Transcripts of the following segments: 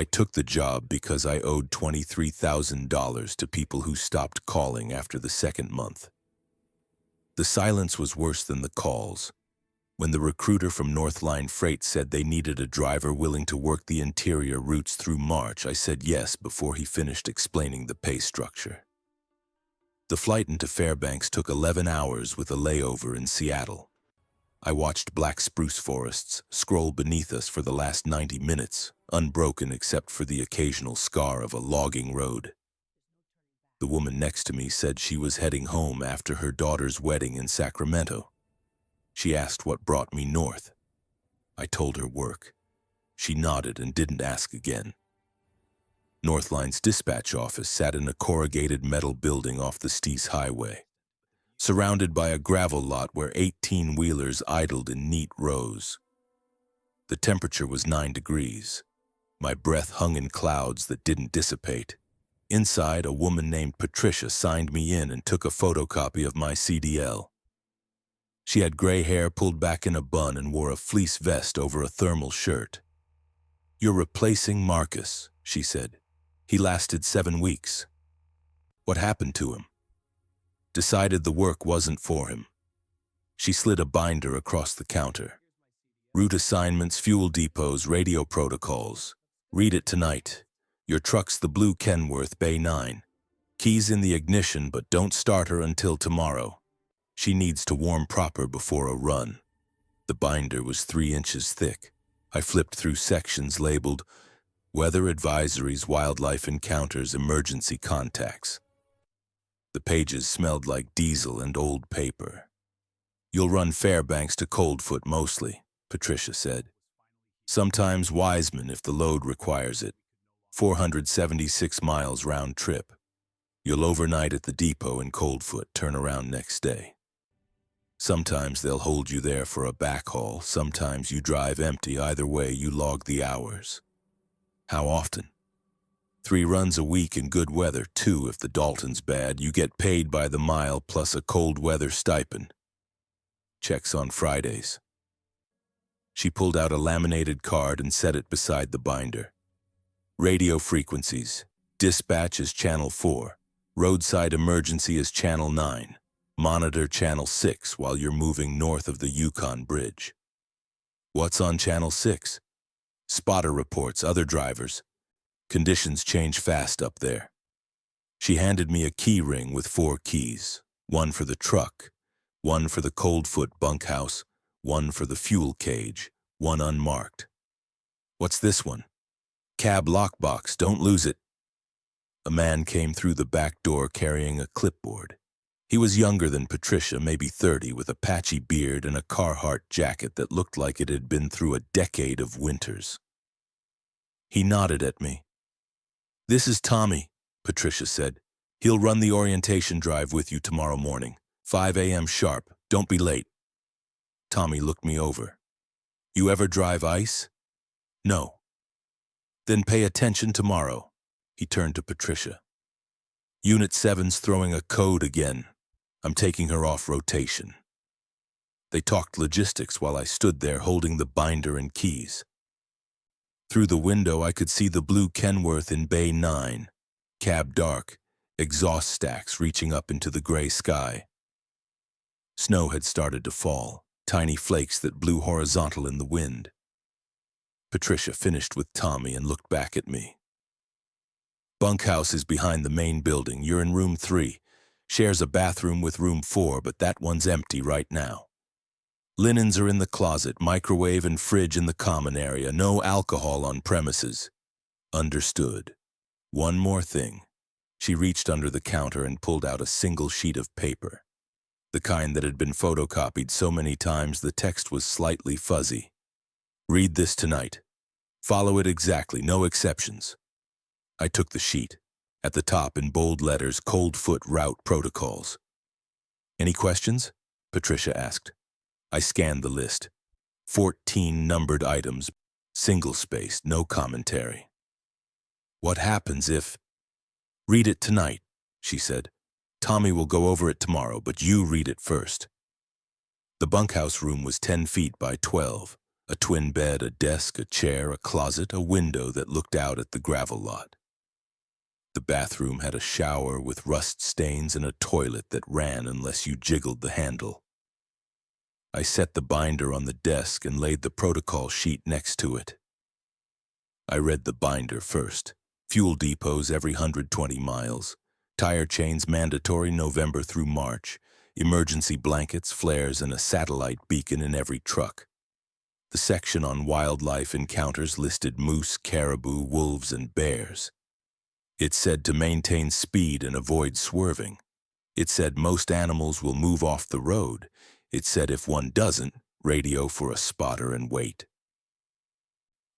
I took the job because I owed $23,000 to people who stopped calling after the second month. The silence was worse than the calls. When the recruiter from Northline Freight said they needed a driver willing to work the interior routes through March, I said yes before he finished explaining the pay structure. The flight into Fairbanks took 11 hours with a layover in Seattle. I watched black spruce forests scroll beneath us for the last 90 minutes, unbroken except for the occasional scar of a logging road. The woman next to me said she was heading home after her daughter's wedding in Sacramento. She asked what brought me north. I told her work. She nodded and didn't ask again. Northline's dispatch office sat in a corrugated metal building off the Steese Highway, surrounded by a gravel lot where 18-wheelers idled in neat rows. The temperature was 9 degrees. My breath hung in clouds that didn't dissipate. Inside, a woman named Patricia signed me in and took a photocopy of my CDL. She had gray hair pulled back in a bun and wore a fleece vest over a thermal shirt. "You're replacing Marcus," she said. "He lasted 7 weeks. What happened to him?" "Decided the work wasn't for him." She slid a binder across the counter. "Route assignments, fuel depots, radio protocols. Read it tonight. Your truck's the blue Kenworth Bay 9. Keys in the ignition, but don't start her until tomorrow. She needs to warm proper before a run." The binder was 3 inches thick. I flipped through sections labeled Weather Advisories, Wildlife Encounters, Emergency Contacts. The pages smelled like diesel and old paper. "You'll run Fairbanks to Coldfoot mostly," Patricia said. "Sometimes Wiseman if the load requires it. 476 miles round trip. You'll overnight at the depot in Coldfoot, turn around next day. Sometimes they'll hold you there for a backhaul, sometimes you drive empty. Either way, you log the hours." "How often?" 3 runs a week in good weather, 2 if the Dalton's bad. You get paid by the mile plus a cold weather stipend. Checks on Fridays." She pulled out a laminated card and set it beside the binder. "Radio frequencies. Dispatch is channel 4. Roadside emergency is channel 9. Monitor channel 6 while you're moving north of the Yukon Bridge." "What's on channel 6? "Spotter reports, other drivers. Conditions change fast up there." She handed me a key ring with 4 keys, 1 for the truck, 1 for the Coldfoot bunkhouse, 1 for the fuel cage, 1 unmarked. "What's this one?" "Cab lockbox, don't lose it." A man came through the back door carrying a clipboard. He was younger than Patricia, maybe 30, with a patchy beard and a Carhartt jacket that looked like it had been through a decade of winters. He nodded at me. "This is Tommy," Patricia said. "He'll run the orientation drive with you tomorrow morning, 5 a.m. sharp. Don't be late." Tommy looked me over. "You ever drive ice?" "No." "Then pay attention tomorrow." He turned to Patricia. "Unit 7's throwing a code again. I'm taking her off rotation." They talked logistics while I stood there holding the binder and keys. Through the window I could see the blue Kenworth in Bay 9, cab dark, exhaust stacks reaching up into the gray sky. Snow had started to fall, tiny flakes that blew horizontal in the wind. Patricia finished with Tommy and looked back at me. "Bunkhouse is behind the main building. You're in room 3. Shares a bathroom with room 4, but that one's empty right now. Linens are in the closet, microwave and fridge in the common area. No alcohol on premises." "Understood. One more thing." She reached under the counter and pulled out a single sheet of paper. The kind that had been photocopied so many times the text was slightly fuzzy. "Read this tonight. Follow it exactly, no exceptions." I took the sheet. At the top, in bold letters, Coldfoot route protocols. "Any questions?" Patricia asked. I scanned the list. 14 numbered items, single-spaced, no commentary. "What happens if—" "Read it tonight," she said. "Tommy will go over it tomorrow, but you read it first." The bunkhouse room was 10 feet by 12, A twin bed, a desk, a chair, a closet, a window that looked out at the gravel lot. The bathroom had a shower with rust stains and a toilet that ran unless you jiggled the handle. I set the binder on the desk and laid the protocol sheet next to it. I read the binder first. Fuel depots every 120 miles. Tire chains mandatory November through March. Emergency blankets, flares, and a satellite beacon in every truck. The section on wildlife encounters listed moose, caribou, wolves, and bears. It said to maintain speed and avoid swerving. It said most animals will move off the road. It said if one doesn't, radio for a spotter and wait.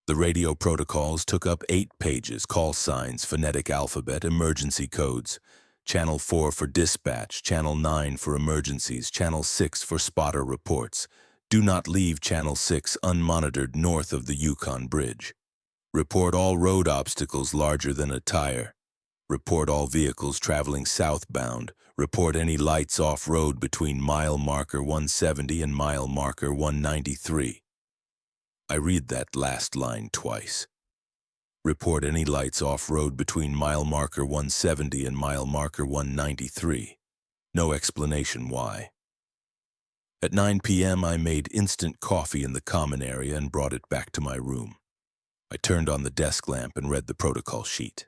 The radio protocols took up 8 pages, call signs, phonetic alphabet, emergency codes. Channel 4 for dispatch, Channel 9 for emergencies, Channel 6 for spotter reports. Do not leave Channel 6 unmonitored north of the Yukon Bridge. Report all road obstacles larger than a tire. Report all vehicles traveling southbound. Report any lights off-road between mile marker 170 and mile marker 193. I read that last line twice. Report any lights off-road between mile marker 170 and mile marker 193. No explanation why. At 9 p.m. I made instant coffee in the common area and brought it back to my room. I turned on the desk lamp and read the protocol sheet.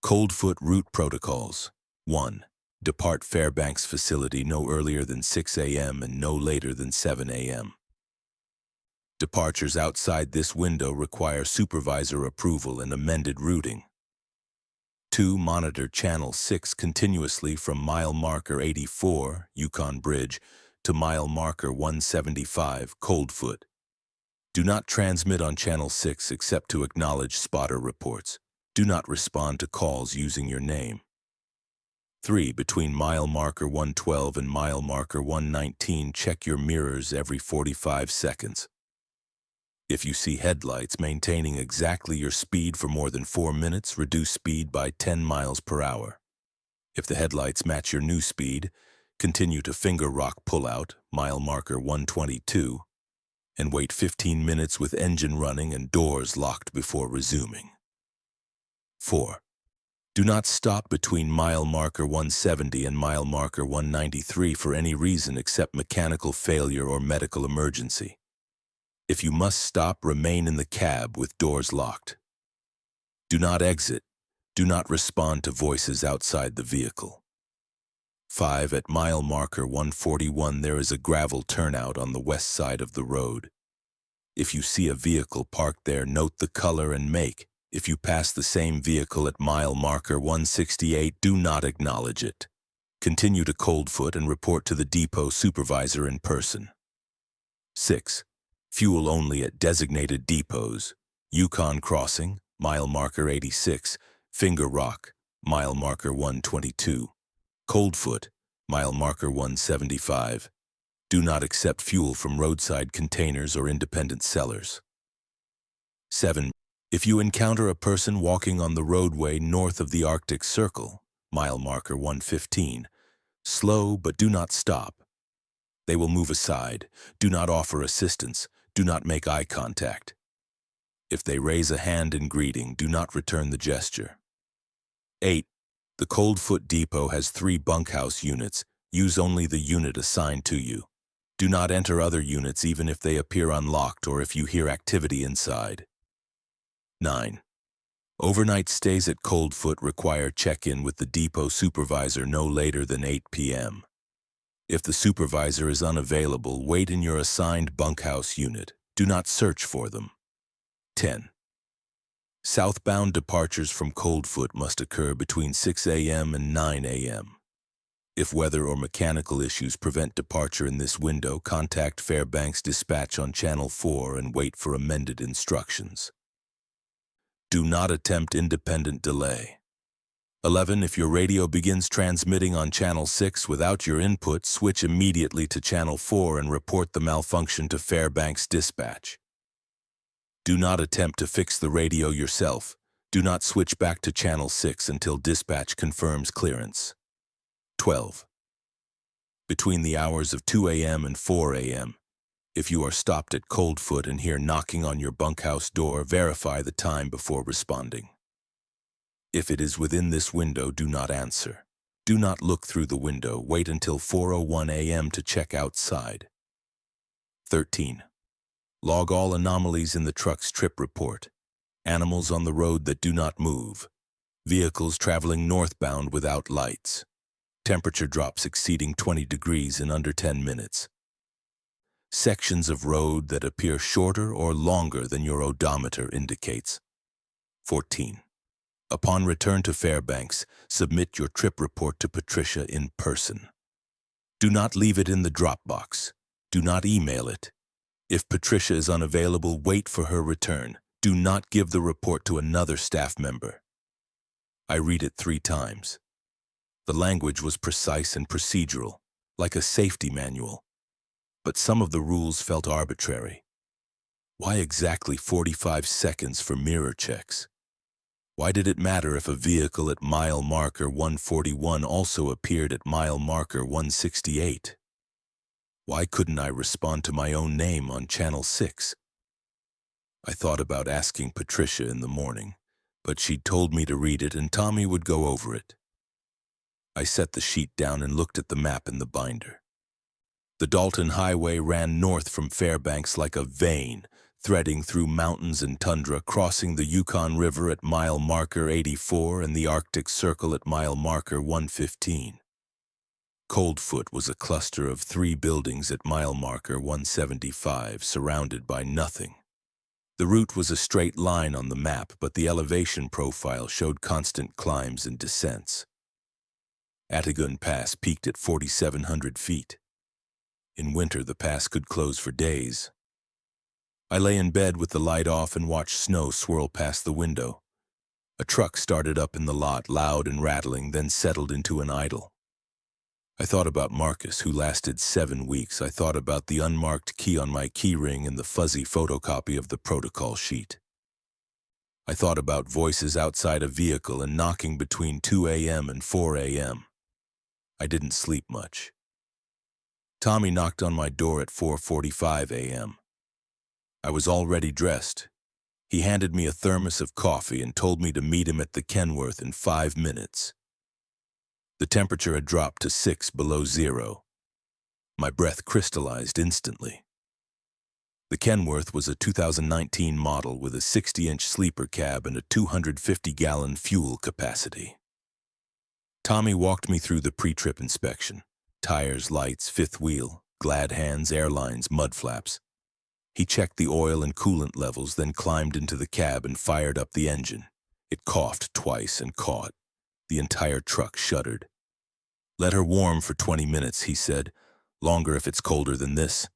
Coldfoot route protocols. 1. Depart Fairbanks facility no earlier than 6 a.m. and no later than 7 a.m. Departures outside this window require supervisor approval and amended routing. 2. Monitor Channel 6 continuously from mile marker 84, Yukon Bridge, to mile marker 175, Coldfoot. Do not transmit on Channel 6 except to acknowledge spotter reports. Do not respond to calls using your name. 3. Between mile marker 112 and mile marker 119, check your mirrors every 45 seconds. If you see headlights maintaining exactly your speed for more than 4 minutes, reduce speed by 10 miles per hour. If the headlights match your new speed, continue to finger rock pullout, mile marker 122, and wait 15 minutes with engine running and doors locked before resuming. 4. Do not stop between mile marker 170 and mile marker 193 for any reason except mechanical failure or medical emergency. If you must stop, remain in the cab with doors locked. Do not exit. Do not respond to voices outside the vehicle. 5. At mile marker 141, there is a gravel turnout on the west side of the road. If you see a vehicle parked there, note the color and make. If you pass the same vehicle at mile marker 168, do not acknowledge it. Continue to Coldfoot and report to the depot supervisor in person. 6. Fuel only at designated depots. Yukon Crossing, mile marker 86, Finger Rock, mile marker 122. Coldfoot, mile marker 175. Do not accept fuel from roadside containers or independent sellers. 7. If you encounter a person walking on the roadway north of the Arctic Circle, mile marker 115, slow but do not stop. They will move aside. Do not offer assistance. Do not make eye contact. If they raise a hand in greeting, do not return the gesture. 8. The Coldfoot Depot has 3 bunkhouse units. Use only the unit assigned to you. Do not enter other units even if they appear unlocked or if you hear activity inside. 9. Overnight stays at Coldfoot require check-in with the depot supervisor no later than 8 p.m. If the supervisor is unavailable, wait in your assigned bunkhouse unit. Do not search for them. 10. Southbound departures from Coldfoot must occur between 6 a.m. and 9 a.m. If weather or mechanical issues prevent departure in this window, contact Fairbanks Dispatch on Channel 4 and wait for amended instructions. Do not attempt independent delay. 11. If your radio begins transmitting on Channel 6 without your input, switch immediately to Channel 4 and report the malfunction to Fairbanks Dispatch. Do not attempt to fix the radio yourself. Do not switch back to Channel 6 until dispatch confirms clearance. 12. Between the hours of 2 a.m. and 4 a.m., If you are stopped at Coldfoot and hear knocking on your bunkhouse door, verify the time before responding. If it is within this window, do not answer. Do not look through the window. Wait until 4:01 a.m. to check outside. 13. Log all anomalies in the truck's trip report. Animals on the road that do not move. Vehicles traveling northbound without lights. Temperature drops exceeding 20 degrees in under 10 minutes. Sections of road that appear shorter or longer than your odometer indicates. 14. Upon return to Fairbanks, submit your trip report to Patricia in person. Do not leave it in the Dropbox. Do not email it. If Patricia is unavailable, wait for her return. Do not give the report to another staff member. I read it 3 times. The language was precise and procedural, like a safety manual. But some of the rules felt arbitrary. Why exactly 45 seconds for mirror checks? Why did it matter if a vehicle at mile marker 141 also appeared at mile marker 168? Why couldn't I respond to my own name on Channel 6? I thought about asking Patricia in the morning, but she'd told me to read it and Tommy would go over it. I set the sheet down and looked at the map in the binder. The Dalton Highway ran north from Fairbanks like a vein, threading through mountains and tundra, crossing the Yukon River at mile marker 84 and the Arctic Circle at mile marker 115. Coldfoot was a cluster of 3 buildings at mile marker 175, surrounded by nothing. The route was a straight line on the map, but the elevation profile showed constant climbs and descents. Atagun Pass peaked at 4,700 feet. In winter, the pass could close for days. I lay in bed with the light off and watched snow swirl past the window. A truck started up in the lot, loud and rattling, then settled into an idle. I thought about Marcus, who lasted 7 weeks. I thought about the unmarked key on my key ring and the fuzzy photocopy of the protocol sheet. I thought about voices outside a vehicle and knocking between 2 a.m. and 4 a.m. I didn't sleep much. Tommy knocked on my door at 4:45 a.m. I was already dressed. He handed me a thermos of coffee and told me to meet him at the Kenworth in 5 minutes. The temperature had dropped to 6 below zero. My breath crystallized instantly. The Kenworth was a 2019 model with a 60-inch sleeper cab and a 250-gallon fuel capacity. Tommy walked me through the pre-trip inspection. Tires, lights, fifth wheel, glad hands, airlines, mud flaps. He checked the oil and coolant levels, then climbed into the cab and fired up the engine. It coughed twice and caught. The entire truck shuddered. "Let her warm for 20 minutes, he said. "Longer if it's colder than this.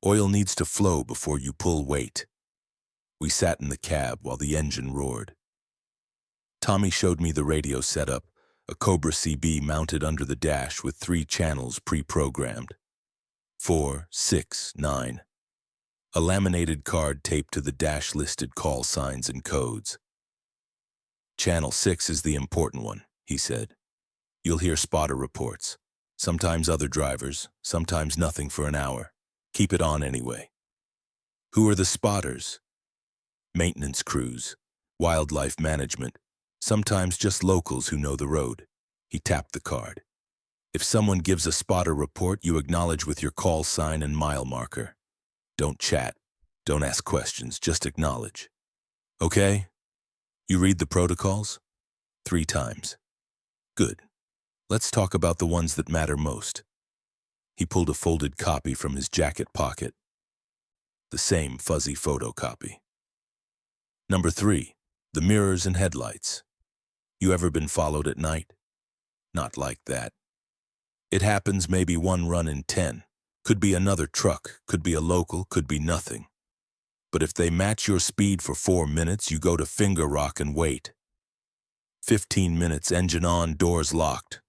Oil needs to flow before you pull weight." We sat in the cab while the engine roared. Tommy showed me the radio setup, a Cobra CB mounted under the dash with 3 channels pre-programmed. 4, 6, 9. A laminated card taped to the dash listed call signs and codes. "Channel 6 is the important one," he said. "You'll hear spotter reports. Sometimes other drivers, sometimes nothing for an hour. Keep it on anyway." "Who are the spotters?" "Maintenance crews, wildlife management, sometimes just locals who know the road." He tapped the card. "If someone gives a spotter report, you acknowledge with your call sign and mile marker. Don't chat. Don't ask questions. Just acknowledge. Okay? You read the protocols?" 3 times. "Good. Let's talk about the ones that matter most." He pulled a folded copy from his jacket pocket. The same fuzzy photocopy. "Number 3, the mirrors and headlights. You ever been followed at night? Not like that. It happens maybe 1 run in 10. Could be another truck, could be a local, could be nothing. But if they match your speed for 4 minutes, you go to finger rock and wait. 15 minutes, engine on, doors locked.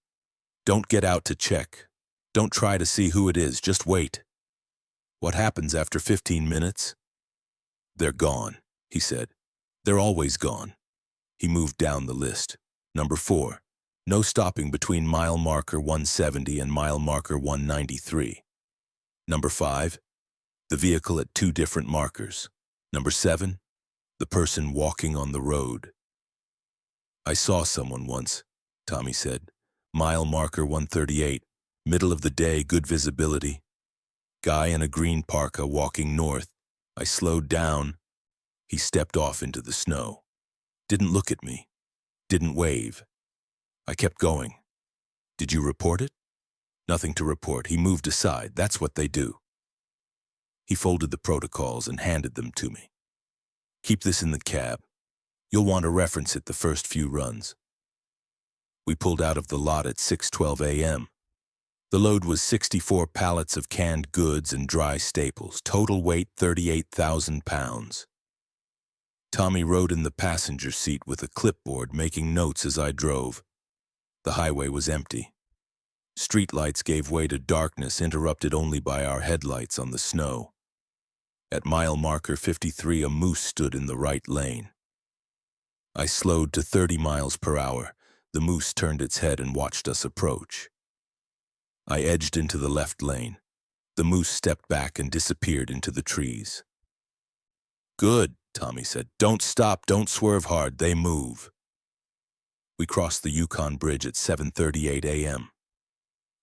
Don't get out to check. Don't try to see who it is, just wait. What happens after 15 minutes? They're gone," he said. "They're always gone." He moved down the list. Number 4, no stopping between mile marker 170 and mile marker 193. Number 5, The vehicle at 2 different markers. Number 7, the person walking on the road. I saw someone once, Tommy said. Mile marker 138, middle of the day, good visibility. Guy in a green parka walking north. I slowed down. He stepped off into the snow. Didn't look at me. Didn't wave. I kept going. Did you report it? Nothing to report. He moved aside. That's what they do. He folded the protocols and handed them to me. Keep this in the cab. You'll want to reference it the first few runs. We pulled out of the lot at 6:12 a.m. The load was 64 pallets of canned goods and dry staples. Total weight 38,000 pounds. Tommy rode in the passenger seat with a clipboard, making notes as I drove. The highway was empty. Streetlights gave way to darkness, interrupted only by our headlights on the snow. At mile marker 53, a moose stood in the right lane. I slowed to 30 miles per hour. The moose turned its head and watched us approach. I edged into the left lane. The moose stepped back and disappeared into the trees. Good, Tommy said. Don't stop, don't swerve hard, they move. We crossed the Yukon Bridge at 7:38 a.m.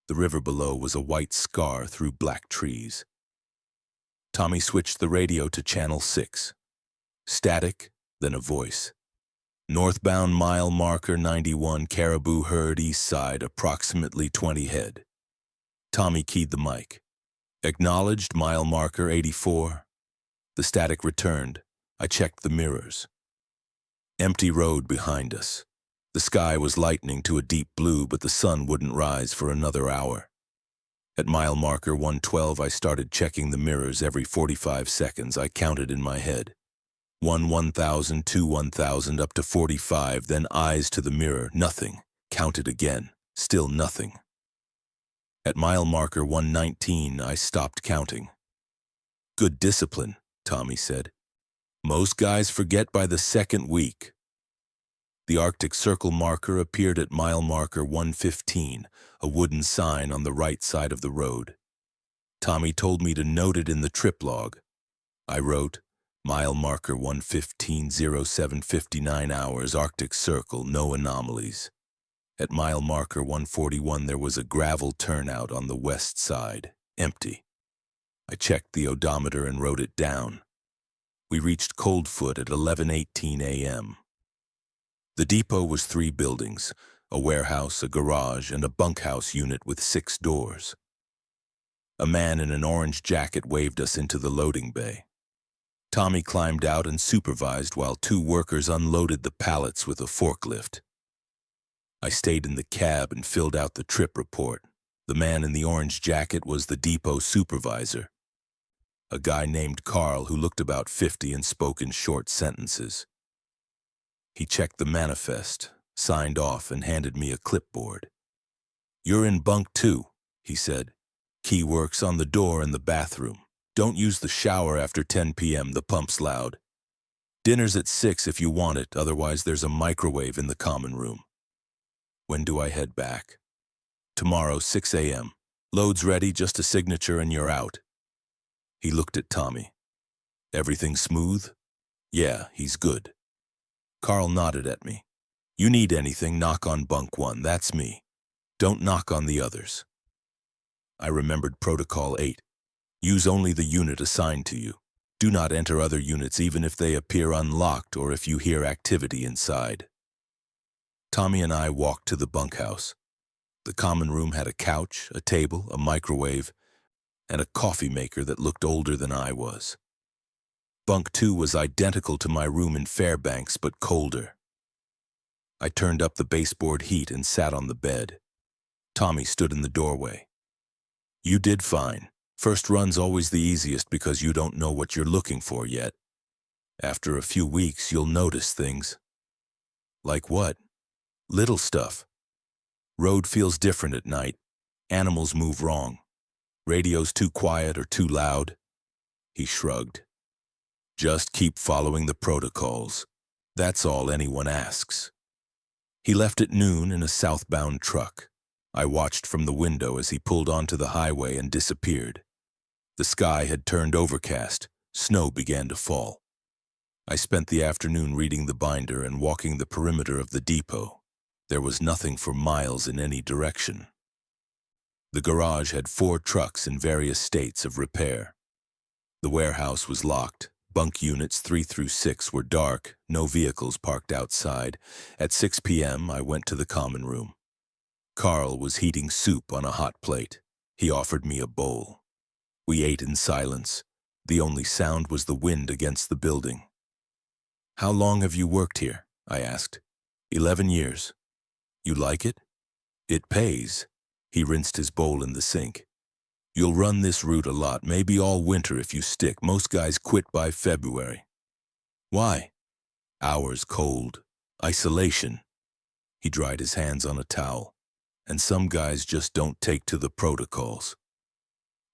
The river below was a white scar through black trees. Tommy switched the radio to channel 6. Static, then a voice. Northbound mile marker 91, caribou herd east side, approximately 20 head. Tommy keyed the mic. Acknowledged mile marker 84. The static returned. I checked the mirrors. Empty road behind us. The sky was lightening to a deep blue, but the sun wouldn't rise for another hour. At mile marker 112, I started checking the mirrors every 45 seconds. I counted in my head. 1,000, 2, 1,000, up to 45, then eyes to the mirror. Nothing. Counted again. Still nothing. At mile marker 119, I stopped counting. Good discipline, Tommy said. Most guys forget by the second week. The Arctic Circle marker appeared at mile marker 115, a wooden sign on the right side of the road. Tommy told me to note it in the trip log. I wrote, mile marker 115, 07:59 hours, Arctic Circle, no anomalies. At mile marker 141, there was a gravel turnout on the west side, empty. I checked the odometer and wrote it down. We reached Coldfoot at 11:18 a.m. The depot was 3 buildings, a warehouse, a garage, and a bunkhouse unit with 6 doors. A man in an orange jacket waved us into the loading bay. Tommy climbed out and supervised while 2 workers unloaded the pallets with a forklift. I stayed in the cab and filled out the trip report. The man in the orange jacket was the depot supervisor, a guy named Carl who looked about 50 and spoke in short sentences. He checked the manifest, signed off, and handed me a clipboard. You're in bunk 2, he said. Key works on the door and the bathroom. Don't use the shower after 10 p.m., the pump's loud. Dinner's at 6 if you want it, otherwise there's a microwave in the common room. When do I head back? Tomorrow, 6 a.m. Load's ready, just a signature and you're out. He looked at Tommy. Everything smooth? Yeah, he's good. Carl nodded at me. You need anything, knock on bunk 1, that's me. Don't knock on the others. I remembered Protocol 8. Use only the unit assigned to you. Do not enter other units even if they appear unlocked or if you hear activity inside. Tommy and I walked to the bunkhouse. The common room had a couch, a table, a microwave, and a coffee maker that looked older than I was. Bunk 2 was identical to my room in Fairbanks, but colder. I turned up the baseboard heat and sat on the bed. Tommy stood in the doorway. You did fine. First run's always the easiest because you don't know what you're looking for yet. After a few weeks, you'll notice things. Like what? Little stuff. Road feels different at night. Animals move wrong. Radio's too quiet or too loud. He shrugged. Just keep following the protocols. That's all anyone asks. He left at noon in a southbound truck. I watched from the window as he pulled onto the highway and disappeared. The sky had turned overcast. Snow began to fall. I spent the afternoon reading the binder and walking the perimeter of the depot. There was nothing for miles in any direction. The garage had 4 trucks in various states of repair. The warehouse was locked. Bunk units 3 through 6 were dark, no vehicles parked outside. At 6 p.m., I went to the common room. Carl was heating soup on a hot plate. He offered me a bowl. We ate in silence. The only sound was the wind against the building. "How long have you worked here?" I asked. 11 years. "You like it?" "It pays." He rinsed his bowl in the sink. "You'll run this route a lot, maybe all winter if you stick. Most guys quit by February." "Why?" "Hours cold. Isolation." He dried his hands on a towel. "And some guys just don't take to the protocols."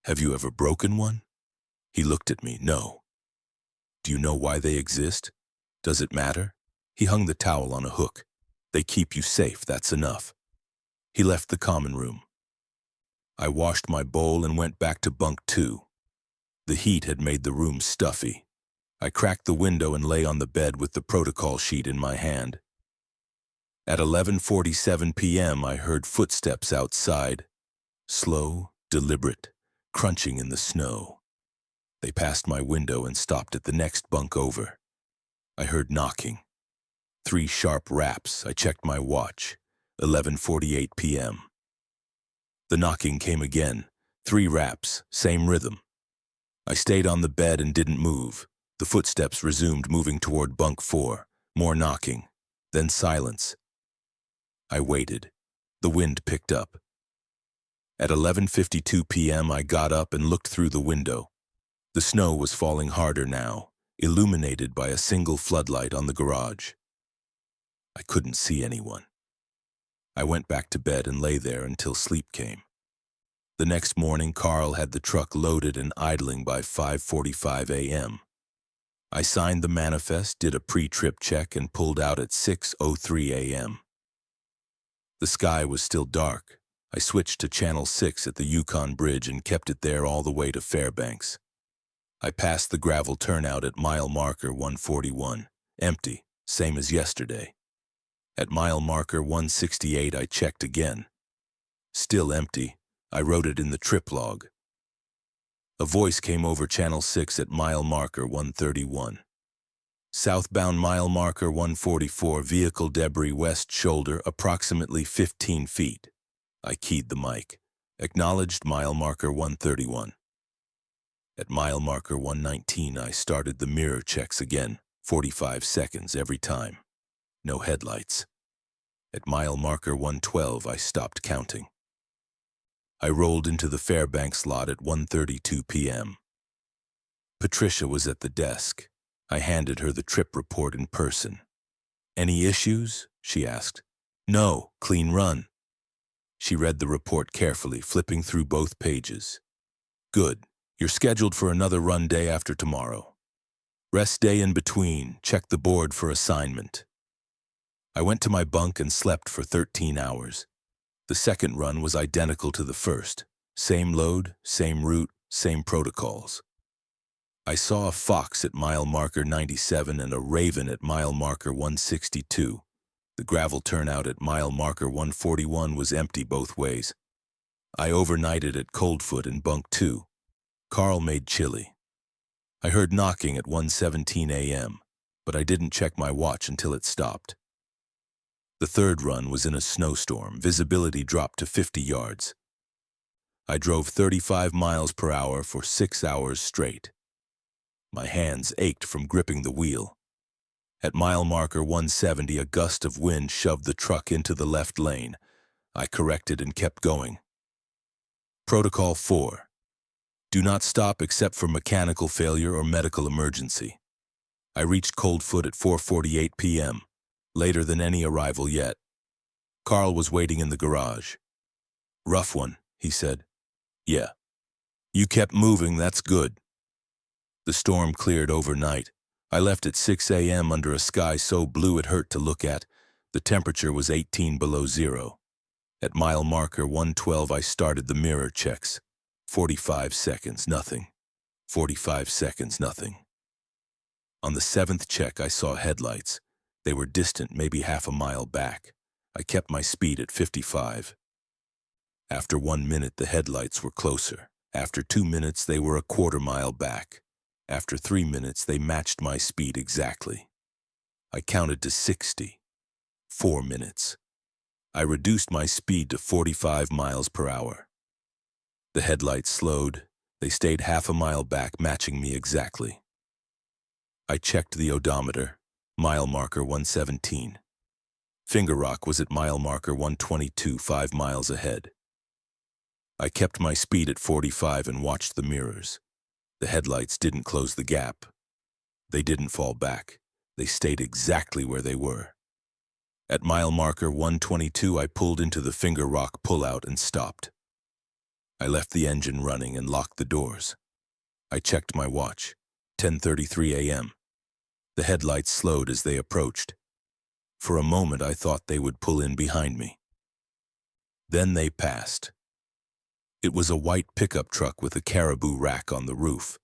"Have you ever broken one?" He looked at me. "No." "Do you know why they exist? Does it matter?" He hung the towel on a hook. "They keep you safe, that's enough." He left the common room. I washed my bowl and went back to bunk 2. The heat had made the room stuffy. I cracked the window and lay on the bed with the protocol sheet in my hand. At 11:47 p.m., I heard footsteps outside. Slow, deliberate, crunching in the snow. They passed my window and stopped at the next bunk over. I heard knocking. 3 sharp raps. I checked my watch. 11:48 p.m. The knocking came again. 3 raps, same rhythm. I stayed on the bed and didn't move. The footsteps resumed, moving toward bunk 4. More knocking. Then silence. I waited. The wind picked up. At 11:52 p.m., I got up and looked through the window. The snow was falling harder now, illuminated by a single floodlight on the garage. I couldn't see anyone. I went back to bed and lay there until sleep came. The next morning, Carl had the truck loaded and idling by 5:45 a.m. I signed the manifest, did a pre-trip check, and pulled out at 6:03 a.m. The sky was still dark. I switched to Channel 6 at the Yukon Bridge and kept it there all the way to Fairbanks. I passed the gravel turnout at mile marker 141, empty, same as yesterday. At mile marker 168, I checked again. Still empty. I wrote it in the trip log. A voice came over Channel 6 at mile marker 131. Southbound mile marker 144, vehicle debris west shoulder, approximately 15 feet. I keyed the mic. Acknowledged mile marker 131. At mile marker 119, I started the mirror checks again, 45 seconds every time. No headlights. At mile marker 112, I stopped counting. I rolled into the Fairbanks lot at 1:32 p.m. Patricia was at the desk. I handed her the trip report in person. "Any issues?" she asked. "No, clean run." She read the report carefully, flipping through both pages. "Good. You're scheduled for another run day after tomorrow. Rest day in between. Check the board for assignment." I went to my bunk and slept for 13 hours. The second run was identical to the first. Same load, same route, same protocols. I saw a fox at mile marker 97 and a raven at mile marker 162. The gravel turnout at mile marker 141 was empty both ways. I overnighted at Coldfoot in bunk 2. Carl made chili. I heard knocking at 1:17 a.m., but I didn't check my watch until it stopped. The third run was in a snowstorm. Visibility dropped to 50 yards. I drove 35 miles per hour for 6 hours straight. My hands ached from gripping the wheel. At mile marker 170, a gust of wind shoved the truck into the left lane. I corrected and kept going. Protocol 4. Do not stop except for mechanical failure or medical emergency. I reached Coldfoot at 4:48 p.m., later than any arrival yet. Carl was waiting in the garage. "Rough one," he said. "Yeah." "You kept moving, that's good." The storm cleared overnight. I left at 6 a.m. under a sky so blue it hurt to look at. The temperature was 18 below zero. At mile marker 112, I started the mirror checks. 45 seconds, nothing. 45 seconds, nothing. On the seventh check, I saw headlights. They were distant, maybe half a mile back. I kept my speed at 55. After 1 minute, the headlights were closer. After 2 minutes, they were a quarter mile back. After 3 minutes, they matched my speed exactly. I counted to 60. 4 minutes. I reduced my speed to 45 miles per hour. The headlights slowed. They stayed half a mile back, matching me exactly. I checked the odometer, mile marker 117. Finger Rock was at mile marker 122, 5 miles ahead. I kept my speed at 45 and watched the mirrors. The headlights didn't close the gap. They didn't fall back. They stayed exactly where they were. At mile marker 122, I pulled into the Finger Rock pullout and stopped. I left the engine running and locked the doors. I checked my watch, 10:33 a.m. The headlights slowed as they approached. For a moment, I thought they would pull in behind me. Then they passed. It was a white pickup truck with a caribou rack on the roof.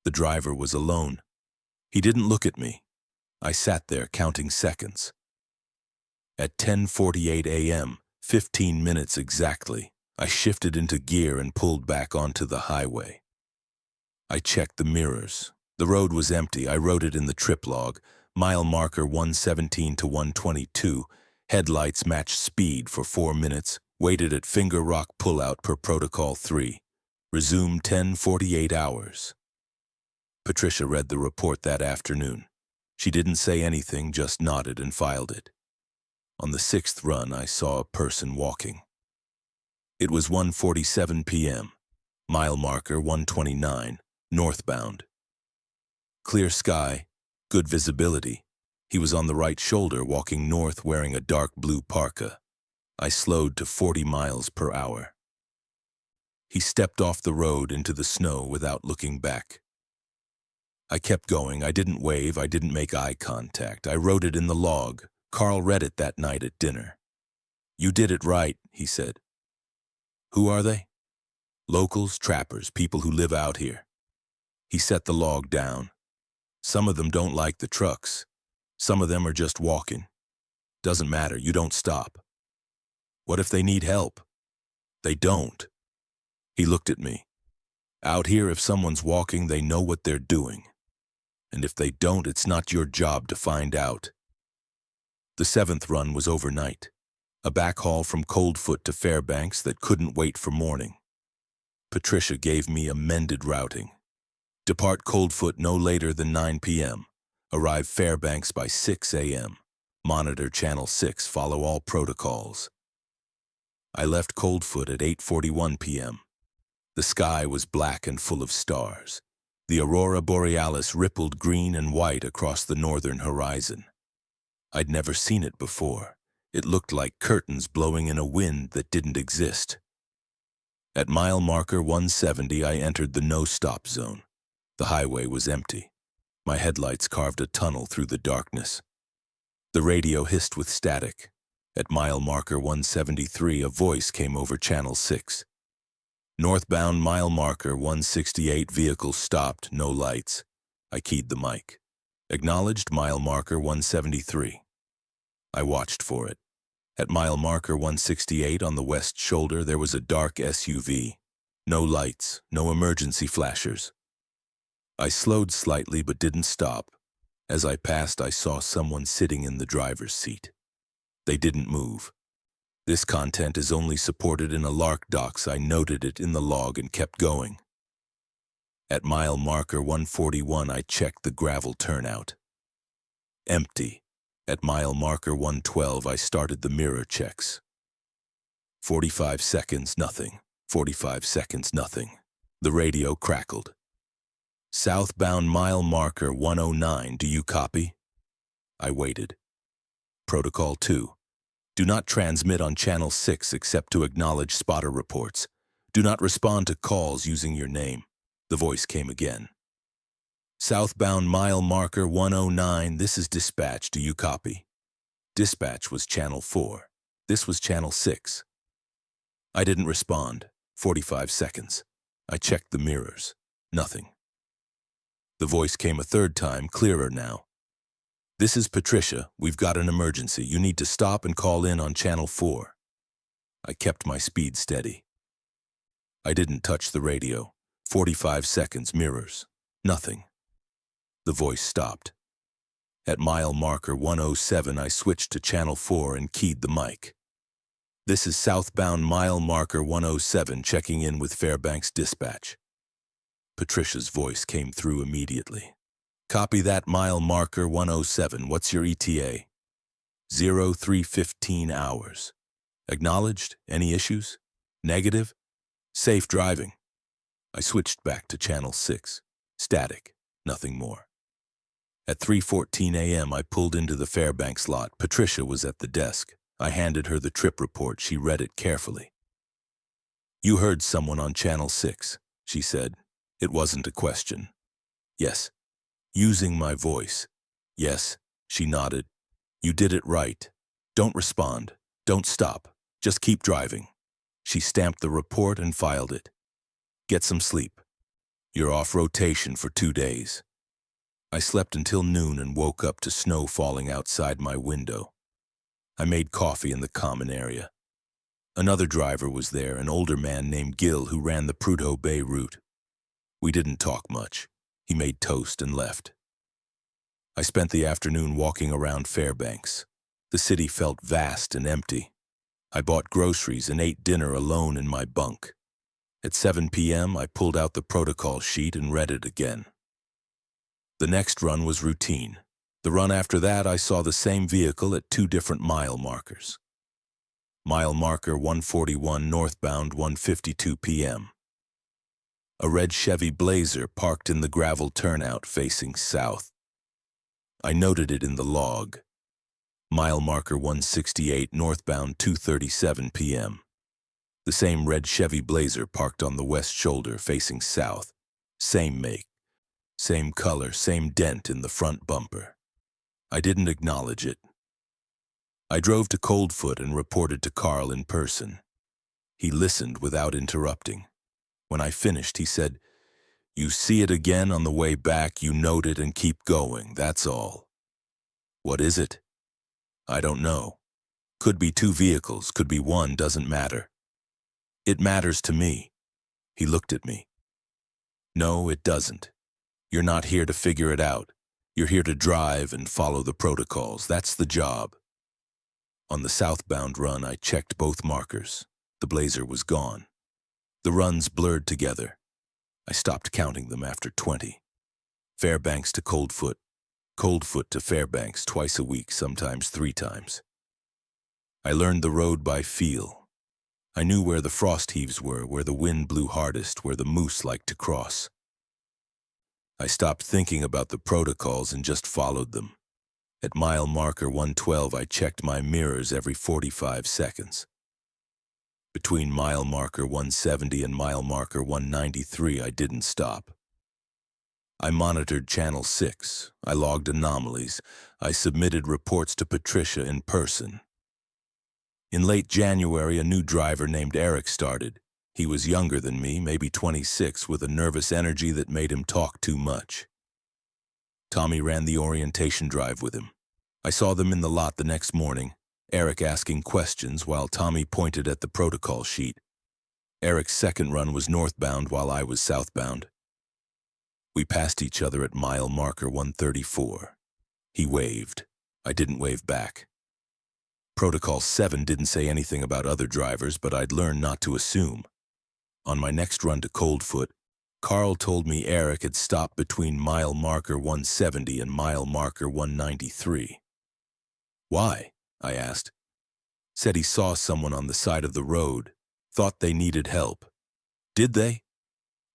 The driver was alone. He didn't look at me. I sat there counting seconds. At 10:48 a.m., 15 minutes exactly, I shifted into gear and pulled back onto the highway. I checked the mirrors. The road was empty. I wrote it in the trip log. Mile marker 117 to 122. Headlights matched speed for 4 minutes. Waited at Finger Rock pullout per protocol 3. Resumed 10:48 hours. Patricia read the report that afternoon. She didn't say anything, just nodded and filed it. On the 6th run, I saw a person walking. It was 1:47 p.m. Mile marker 129, northbound. Clear sky, good visibility. He was on the right shoulder, walking north, wearing a dark blue parka. I slowed to 40 miles per hour. He stepped off the road into the snow without looking back. I kept going. I didn't wave. I didn't make eye contact. I wrote it in the log. Carl read it that night at dinner. "You did it right," he said. "Who are they?" "Locals, trappers, people who live out here." He set the log down. "Some of them don't like the trucks. Some of them are just walking. Doesn't matter, you don't stop." "What if they need help?" "They don't." He looked at me. "Out here, if someone's walking, they know what they're doing. And if they don't, it's not your job to find out." The 7th run was overnight. A backhaul from Coldfoot to Fairbanks that couldn't wait for morning. Patricia gave me amended routing. Depart Coldfoot no later than 9 p.m. Arrive Fairbanks by 6 a.m. Monitor Channel 6, follow all protocols. I left Coldfoot at 8:41 p.m. The sky was black and full of stars. The aurora borealis rippled green and white across the northern horizon. I'd never seen it before. It looked like curtains blowing in a wind that didn't exist. At mile marker 170, I entered the no-stop zone. The highway was empty. My headlights carved a tunnel through the darkness. The radio hissed with static. At mile marker 173, a voice came over Channel 6. "Northbound mile marker 168, vehicle stopped, no lights." I keyed the mic. "Acknowledged mile marker 173. I watched for it. At mile marker 168 on the west shoulder, there was a dark SUV. No lights, no emergency flashers. I slowed slightly but didn't stop. As I passed, I saw someone sitting in the driver's seat. They didn't move. This content is only supported in a Lark Docs. I noted it in the log and kept going. At mile marker 141, I checked the gravel turnout. Empty. At mile marker 112, I started the mirror checks. 45 seconds, nothing. 45 seconds, nothing. The radio crackled. "Southbound mile marker 109, do you copy?" I waited. Protocol 2. "Do not transmit on Channel 6 except to acknowledge spotter reports. Do not respond to calls using your name." The voice came again. "Southbound mile marker 109, this is dispatch, do you copy?" Dispatch was Channel 4. This was Channel 6. I didn't respond. 45 seconds. I checked the mirrors. Nothing. The voice came a third time, clearer now. "This is Patricia. We've got an emergency. You need to stop and call in on Channel 4. I kept my speed steady. I didn't touch the radio. 45 seconds, mirrors. Nothing. The voice stopped. At mile marker 107, I switched to Channel 4 and keyed the mic. "This is southbound mile marker 107, checking in with Fairbanks Dispatch." Patricia's voice came through immediately. "Copy that, mile marker 107. What's your ETA?" 0315 hours. "Acknowledged? Any issues?" "Negative. Safe driving." I switched back to Channel 6. Static. Nothing more. At 3:14 a.m., I pulled into the Fairbanks lot. Patricia was at the desk. I handed her the trip report. She read it carefully. "You heard someone on Channel 6, she said. It wasn't a question. "Yes." "Using my voice." "Yes." She nodded. "You did it right. Don't respond. Don't stop. Just keep driving." She stamped the report and filed it. "Get some sleep. You're off rotation for 2 days." I slept until noon and woke up to snow falling outside my window. I made coffee in the common area. Another driver was there, an older man named Gil who ran the Prudhoe Bay route. We didn't talk much. He made toast and left. I spent the afternoon walking around Fairbanks. The city felt vast and empty. I bought groceries and ate dinner alone in my bunk. At 7 p.m., I pulled out the protocol sheet and read it again. The next run was routine. The run after that, I saw the same vehicle at 2 different mile markers. Mile marker 141 northbound, 1:52 p.m. A red Chevy Blazer parked in the gravel turnout facing south. I noted it in the log. Mile marker 168 northbound, 2:37 p.m. The same red Chevy Blazer parked on the west shoulder facing south. Same make. Same color, same dent in the front bumper. I didn't acknowledge it. I drove to Coldfoot and reported to Carl in person. He listened without interrupting. When I finished, he said, "You see it again on the way back, you note it and keep going, that's all." "What is it?" "I don't know. Could be 2 vehicles, could be 1, doesn't matter." "It matters to me." He looked at me. "No, it doesn't. You're not here to figure it out. You're here to drive and follow the protocols. That's the job." On the southbound run, I checked both markers. The Blazer was gone. The runs blurred together. I stopped counting them after 20. Fairbanks to Coldfoot. Coldfoot to Fairbanks twice a week, sometimes 3 times. I learned the road by feel. I knew where the frost heaves were, where the wind blew hardest, where the moose liked to cross. I stopped thinking about the protocols and just followed them. At mile marker 112, I checked my mirrors every 45 seconds. Between mile marker 170 and mile marker 193, I didn't stop. I monitored Channel 6. I logged anomalies. I submitted reports to Patricia in person. In late January, a new driver named Eric started. He was younger than me, maybe 26, with a nervous energy that made him talk too much. Tommy ran the orientation drive with him. I saw them in the lot the next morning, Eric asking questions while Tommy pointed at the protocol sheet. Eric's second run was northbound while I was southbound. We passed each other at mile marker 134. He waved. I didn't wave back. Protocol 7 didn't say anything about other drivers, but I'd learned not to assume. On my next run to Coldfoot, Carl told me Eric had stopped between mile marker 170 and mile marker 193. "Why?" I asked. Said he saw someone on the side of the road, thought they needed help. "Did they?"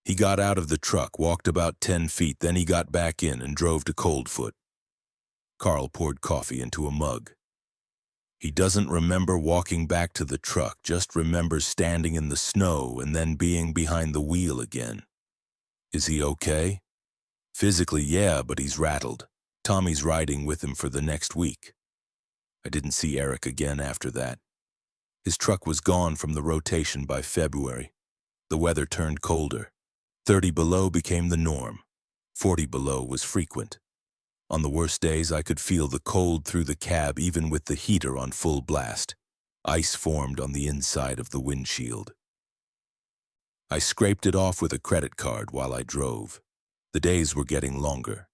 He got out of the truck, walked about 10 feet, then he got back in and drove to Coldfoot. Carl poured coffee into a mug. He doesn't remember walking back to the truck, just remembers standing in the snow and then being behind the wheel again. "Is he okay?" "Physically, yeah, but he's rattled. Tommy's riding with him for the next week." I didn't see Eric again after that. His truck was gone from the rotation by February. The weather turned colder. 30 below became the norm. 40 below was frequent. On the worst days, I could feel the cold through the cab even with the heater on full blast. Ice formed on the inside of the windshield. I scraped it off with a credit card while I drove. The days were getting longer.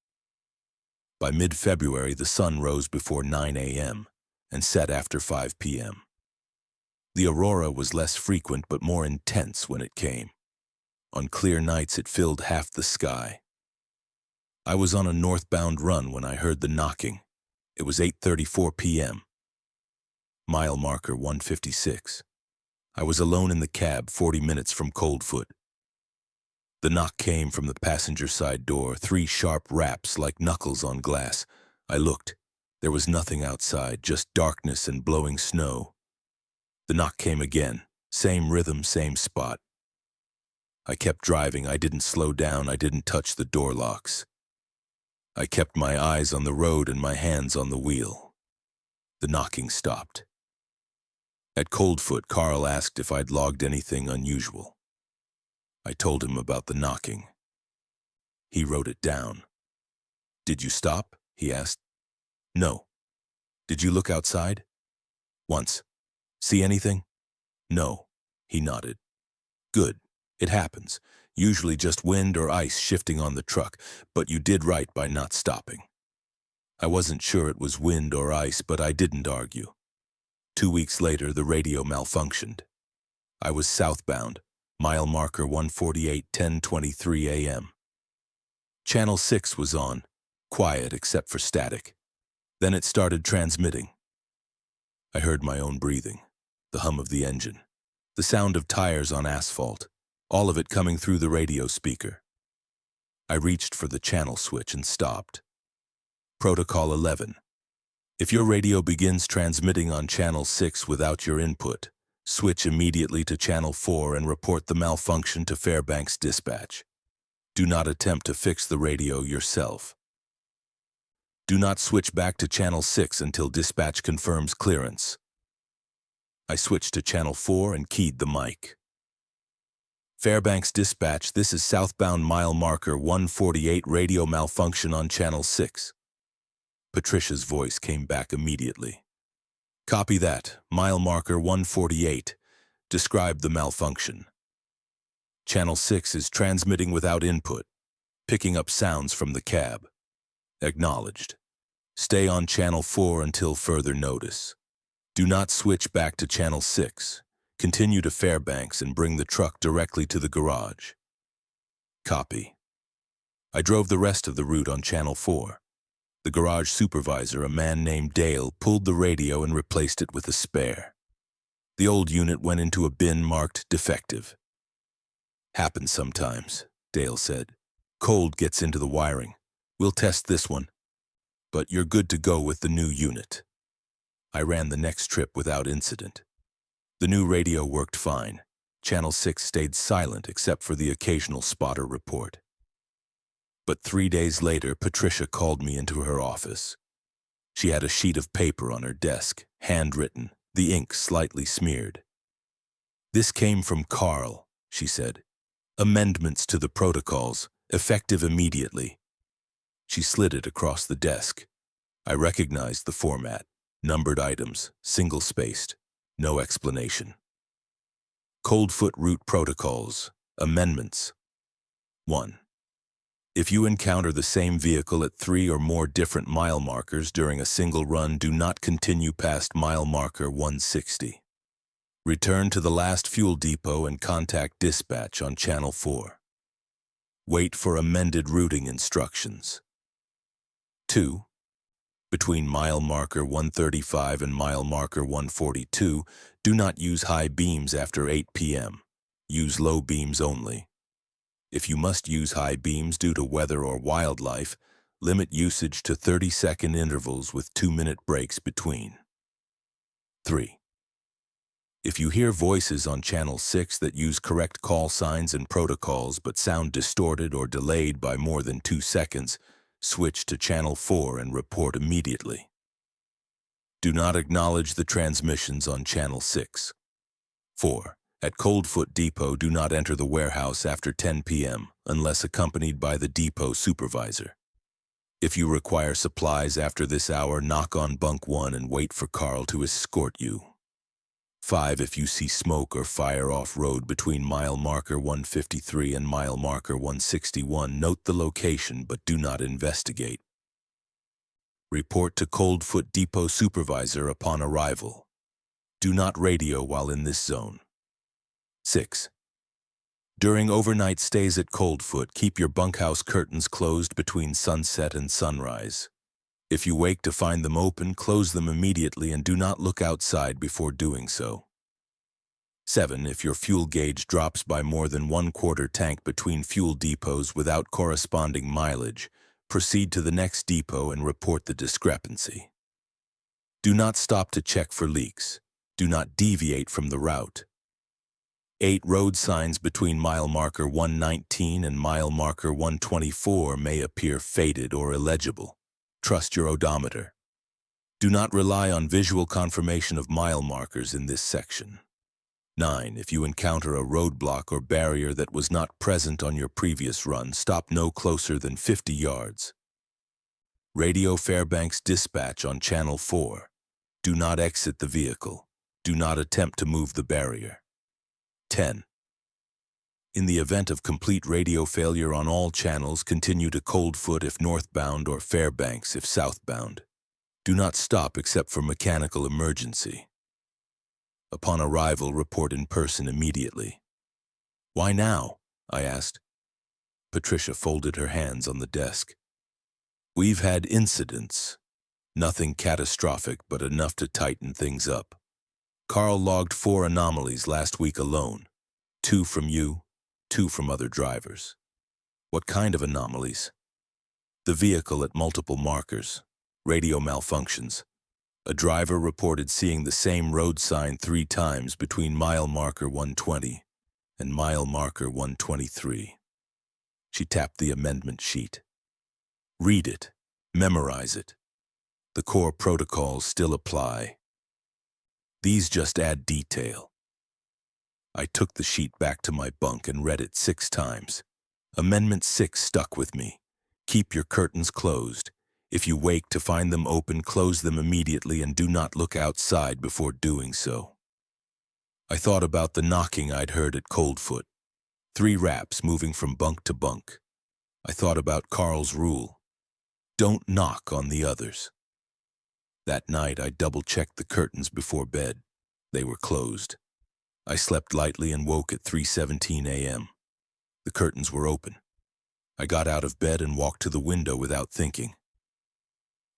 By mid-February, the sun rose before 9 a.m. and set after 5 p.m. The aurora was less frequent but more intense when it came. On clear nights, it filled half the sky. I was on a northbound run when I heard the knocking. It was 8:34 p.m. Mile marker 156. I was alone in the cab 40 minutes from Coldfoot. The knock came from the passenger side door, 3 sharp raps like knuckles on glass. I looked. There was nothing outside, just darkness and blowing snow. The knock came again. Same rhythm, same spot. I kept driving. I didn't slow down. I didn't touch the door locks. I kept my eyes on the road and my hands on the wheel. The knocking stopped. At Coldfoot, Carl asked if I'd logged anything unusual. I told him about the knocking. He wrote it down. "Did you stop?" he asked. "No." "Did you look outside?" "Once." "See anything?" "No." He nodded. "Good. It happens. Usually just wind or ice shifting on the truck, but you did right by not stopping." I wasn't sure it was wind or ice, but I didn't argue. 2 weeks later, the radio malfunctioned. I was southbound, mile marker 148, 10:23 a.m. Channel 6 was on, quiet except for static. Then it started transmitting. I heard my own breathing, the hum of the engine, the sound of tires on asphalt, all of it coming through the radio speaker. I reached for the channel switch and stopped. Protocol 11. If your radio begins transmitting on channel 6 without your input, switch immediately to channel 4 and report the malfunction to Fairbanks Dispatch. Do not attempt to fix the radio yourself. Do not switch back to channel 6 until dispatch confirms clearance. I switched to channel 4 and keyed the mic. Fairbanks Dispatch, this is southbound mile marker 148, radio malfunction on channel 6. Patricia's voice came back immediately. Copy that, mile marker 148. Describe the malfunction. Channel 6 is transmitting without input, picking up sounds from the cab. Acknowledged. Stay on channel 4 until further notice. Do not switch back to channel 6. Continue to Fairbanks and bring the truck directly to the garage. Copy. I drove the rest of the route on channel 4. The garage supervisor, a man named Dale, pulled the radio and replaced it with a spare. The old unit went into a bin marked defective. Happens sometimes, Dale said. Cold gets into the wiring. We'll test this one. But you're good to go with the new unit. I ran the next trip without incident. The new radio worked fine. Channel 6 stayed silent except for the occasional spotter report. But 3 days later, Patricia called me into her office. She had a sheet of paper on her desk, handwritten, the ink slightly smeared. "This came from Carl," she said. "Amendments to the protocols, effective immediately." She slid it across the desk. I recognized the format. Numbered items, single-spaced, no explanation. Coldfoot Route Protocols, Amendments. 1. If you encounter the same vehicle at 3 or more different mile markers during a single run, do not continue past mile marker 160. Return to the last fuel depot and contact dispatch on channel 4. Wait for amended routing instructions. 2. Between mile marker 135 and mile marker 142, do not use high beams after 8 p.m. Use low beams only. If you must use high beams due to weather or wildlife, limit usage to 30-second intervals with 2-minute breaks between. 3. If you hear voices on channel 6 that use correct call signs and protocols but sound distorted or delayed by more than 2 seconds, switch to channel 4 and report immediately. Do not acknowledge the transmissions on channel 6. 4. At Coldfoot Depot, do not enter the warehouse after 10 p.m. unless accompanied by the depot supervisor. If you require supplies after this hour, knock on bunk 1 and wait for Carl to escort you. 5. If you see smoke or fire off-road between mile marker 153 and mile marker 161, note the location but do not investigate. Report to Coldfoot Depot Supervisor upon arrival. Do not radio while in this zone. 6. During overnight stays at Coldfoot, keep your bunkhouse curtains closed between sunset and sunrise. If you wake to find them open, close them immediately and do not look outside before doing so. 7. If your fuel gauge drops by more than 1/4 tank between fuel depots without corresponding mileage, proceed to the next depot and report the discrepancy. Do not stop to check for leaks. Do not deviate from the route. 8. Road signs between mile marker 119 and mile marker 124 may appear faded or illegible. Trust your odometer. Do not rely on visual confirmation of mile markers in this section. 9. If you encounter a roadblock or barrier that was not present on your previous run, stop no closer than 50 yards. Radio Fairbanks Dispatch on Channel 4. Do not exit the vehicle. Do not attempt to move the barrier. 10. In the event of complete radio failure on all channels, continue to Coldfoot if northbound or Fairbanks if southbound. Do not stop except for mechanical emergency. Upon arrival, report in person immediately. Why now? I asked. Patricia folded her hands on the desk. We've had incidents. Nothing catastrophic, but enough to tighten things up. Carl logged 4 anomalies last week alone. 2 from you, 2 from other drivers. What kind of anomalies? The vehicle at multiple markers, radio malfunctions. A driver reported seeing the same road sign 3 times between mile marker 120 and mile marker 123. She tapped the amendment sheet. Read it. Memorize it. The core protocols still apply. These just add detail. I took the sheet back to my bunk and read it 6 times. Amendment 6 stuck with me. Keep your curtains closed. If you wake to find them open, close them immediately and do not look outside before doing so. I thought about the knocking I'd heard at Coldfoot. 3 raps moving from bunk to bunk. I thought about Carl's rule. Don't knock on the others. That night, I double-checked the curtains before bed. They were closed. I slept lightly and woke at 3:17 a.m. The curtains were open. I got out of bed and walked to the window without thinking.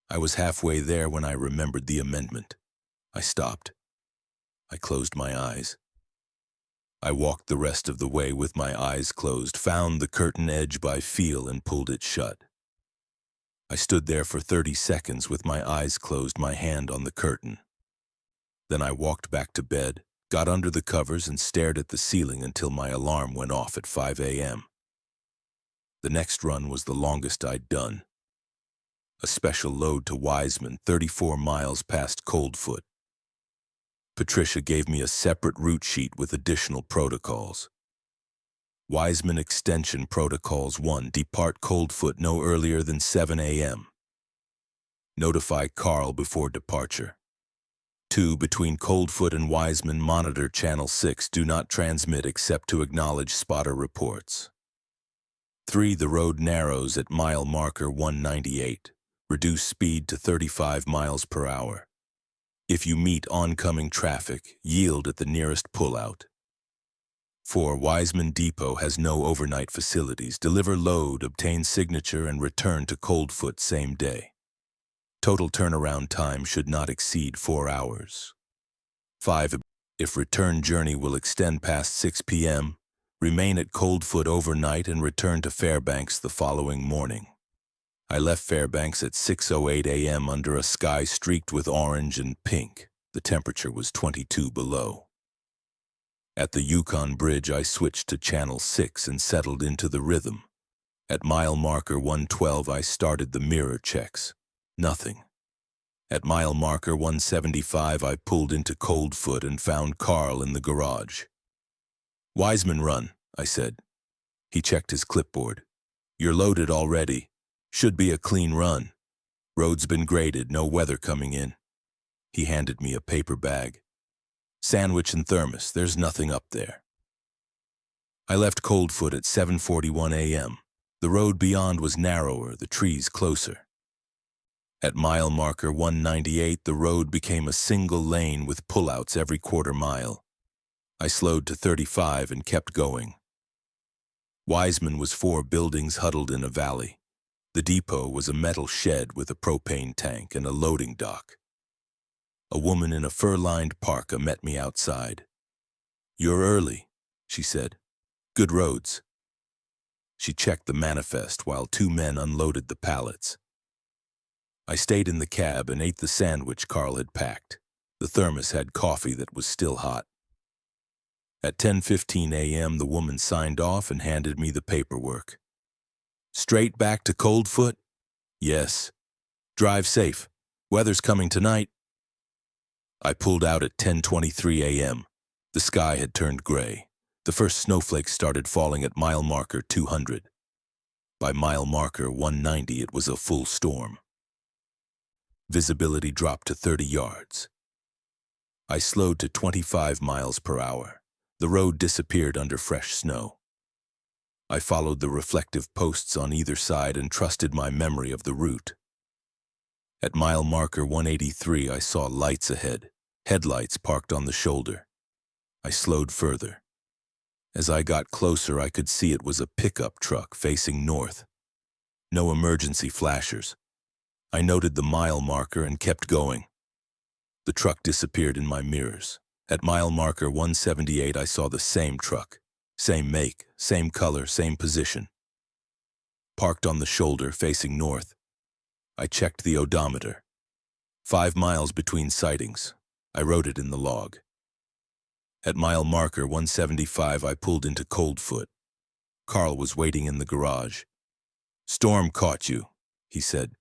I was halfway there when I remembered the amendment. I stopped. I closed my eyes. I walked the rest of the way with my eyes closed, found the curtain edge by feel and pulled it shut. I stood there for 30 seconds with my eyes closed, my hand on the curtain. Then I walked back to bed, got under the covers and stared at the ceiling until my alarm went off at 5 a.m. The next run was the longest I'd done. A special load to Wiseman, 34 miles past Coldfoot. Patricia gave me a separate route sheet with additional protocols. Wiseman Extension Protocols 1. Depart Coldfoot no earlier than 7 a.m. Notify Carl before departure. 2. Between Coldfoot and Wiseman, monitor Channel 6. Do not transmit except to acknowledge spotter reports. 3. The road narrows at mile marker 198. Reduce speed to 35 miles per hour. If you meet oncoming traffic, yield at the nearest pullout. 4. Wiseman Depot has no overnight facilities. Deliver load, obtain signature, and return to Coldfoot same day. Total turnaround time should not exceed 4 hours. 5. If return journey will extend past 6 p.m., remain at Coldfoot overnight and return to Fairbanks the following morning. I left Fairbanks at 6:08 a.m. under a sky streaked with orange and pink. The temperature was 22 below. At the Yukon Bridge, I switched to Channel 6 and settled into the rhythm. At mile marker 112, I started the mirror checks. Nothing. At mile marker 175, I pulled into Coldfoot and found Carl in the garage. Wiseman run, I said. He checked his clipboard. You're loaded already. Should be a clean run. Road's been graded, no weather coming in. He handed me a paper bag. Sandwich and thermos, there's nothing up there. I left Coldfoot at 7:41 a.m. The road beyond was narrower, the trees closer. At mile marker 198, the road became a single lane with pullouts every quarter mile. I slowed to 35 and kept going. Wiseman was 4 buildings huddled in a valley. The depot was a metal shed with a propane tank and a loading dock. A woman in a fur-lined parka met me outside. You're early, she said. Good roads. She checked the manifest while 2 men unloaded the pallets. I stayed in the cab and ate the sandwich Carl had packed. The thermos had coffee that was still hot. At 10:15 a.m., the woman signed off and handed me the paperwork. Straight back to Coldfoot? Yes. Drive safe. Weather's coming tonight. I pulled out at 10:23 a.m. The sky had turned gray. The first snowflakes started falling at mile marker 200. By mile marker 190, it was a full storm. Visibility dropped to 30 yards. I slowed to 25 miles per hour. The road disappeared under fresh snow. I followed the reflective posts on either side and trusted my memory of the route. At mile marker 183, I saw lights ahead, headlights parked on the shoulder. I slowed further. As I got closer, I could see it was a pickup truck facing north. No emergency flashers. I noted the mile marker and kept going. The truck disappeared in my mirrors. At mile marker 178, I saw the same truck. Same make, same color, same position. Parked on the shoulder, facing north. I checked the odometer. 5 miles between sightings. I wrote it in the log. At mile marker 175, I pulled into Coldfoot. Carl was waiting in the garage. Storm caught you, he said.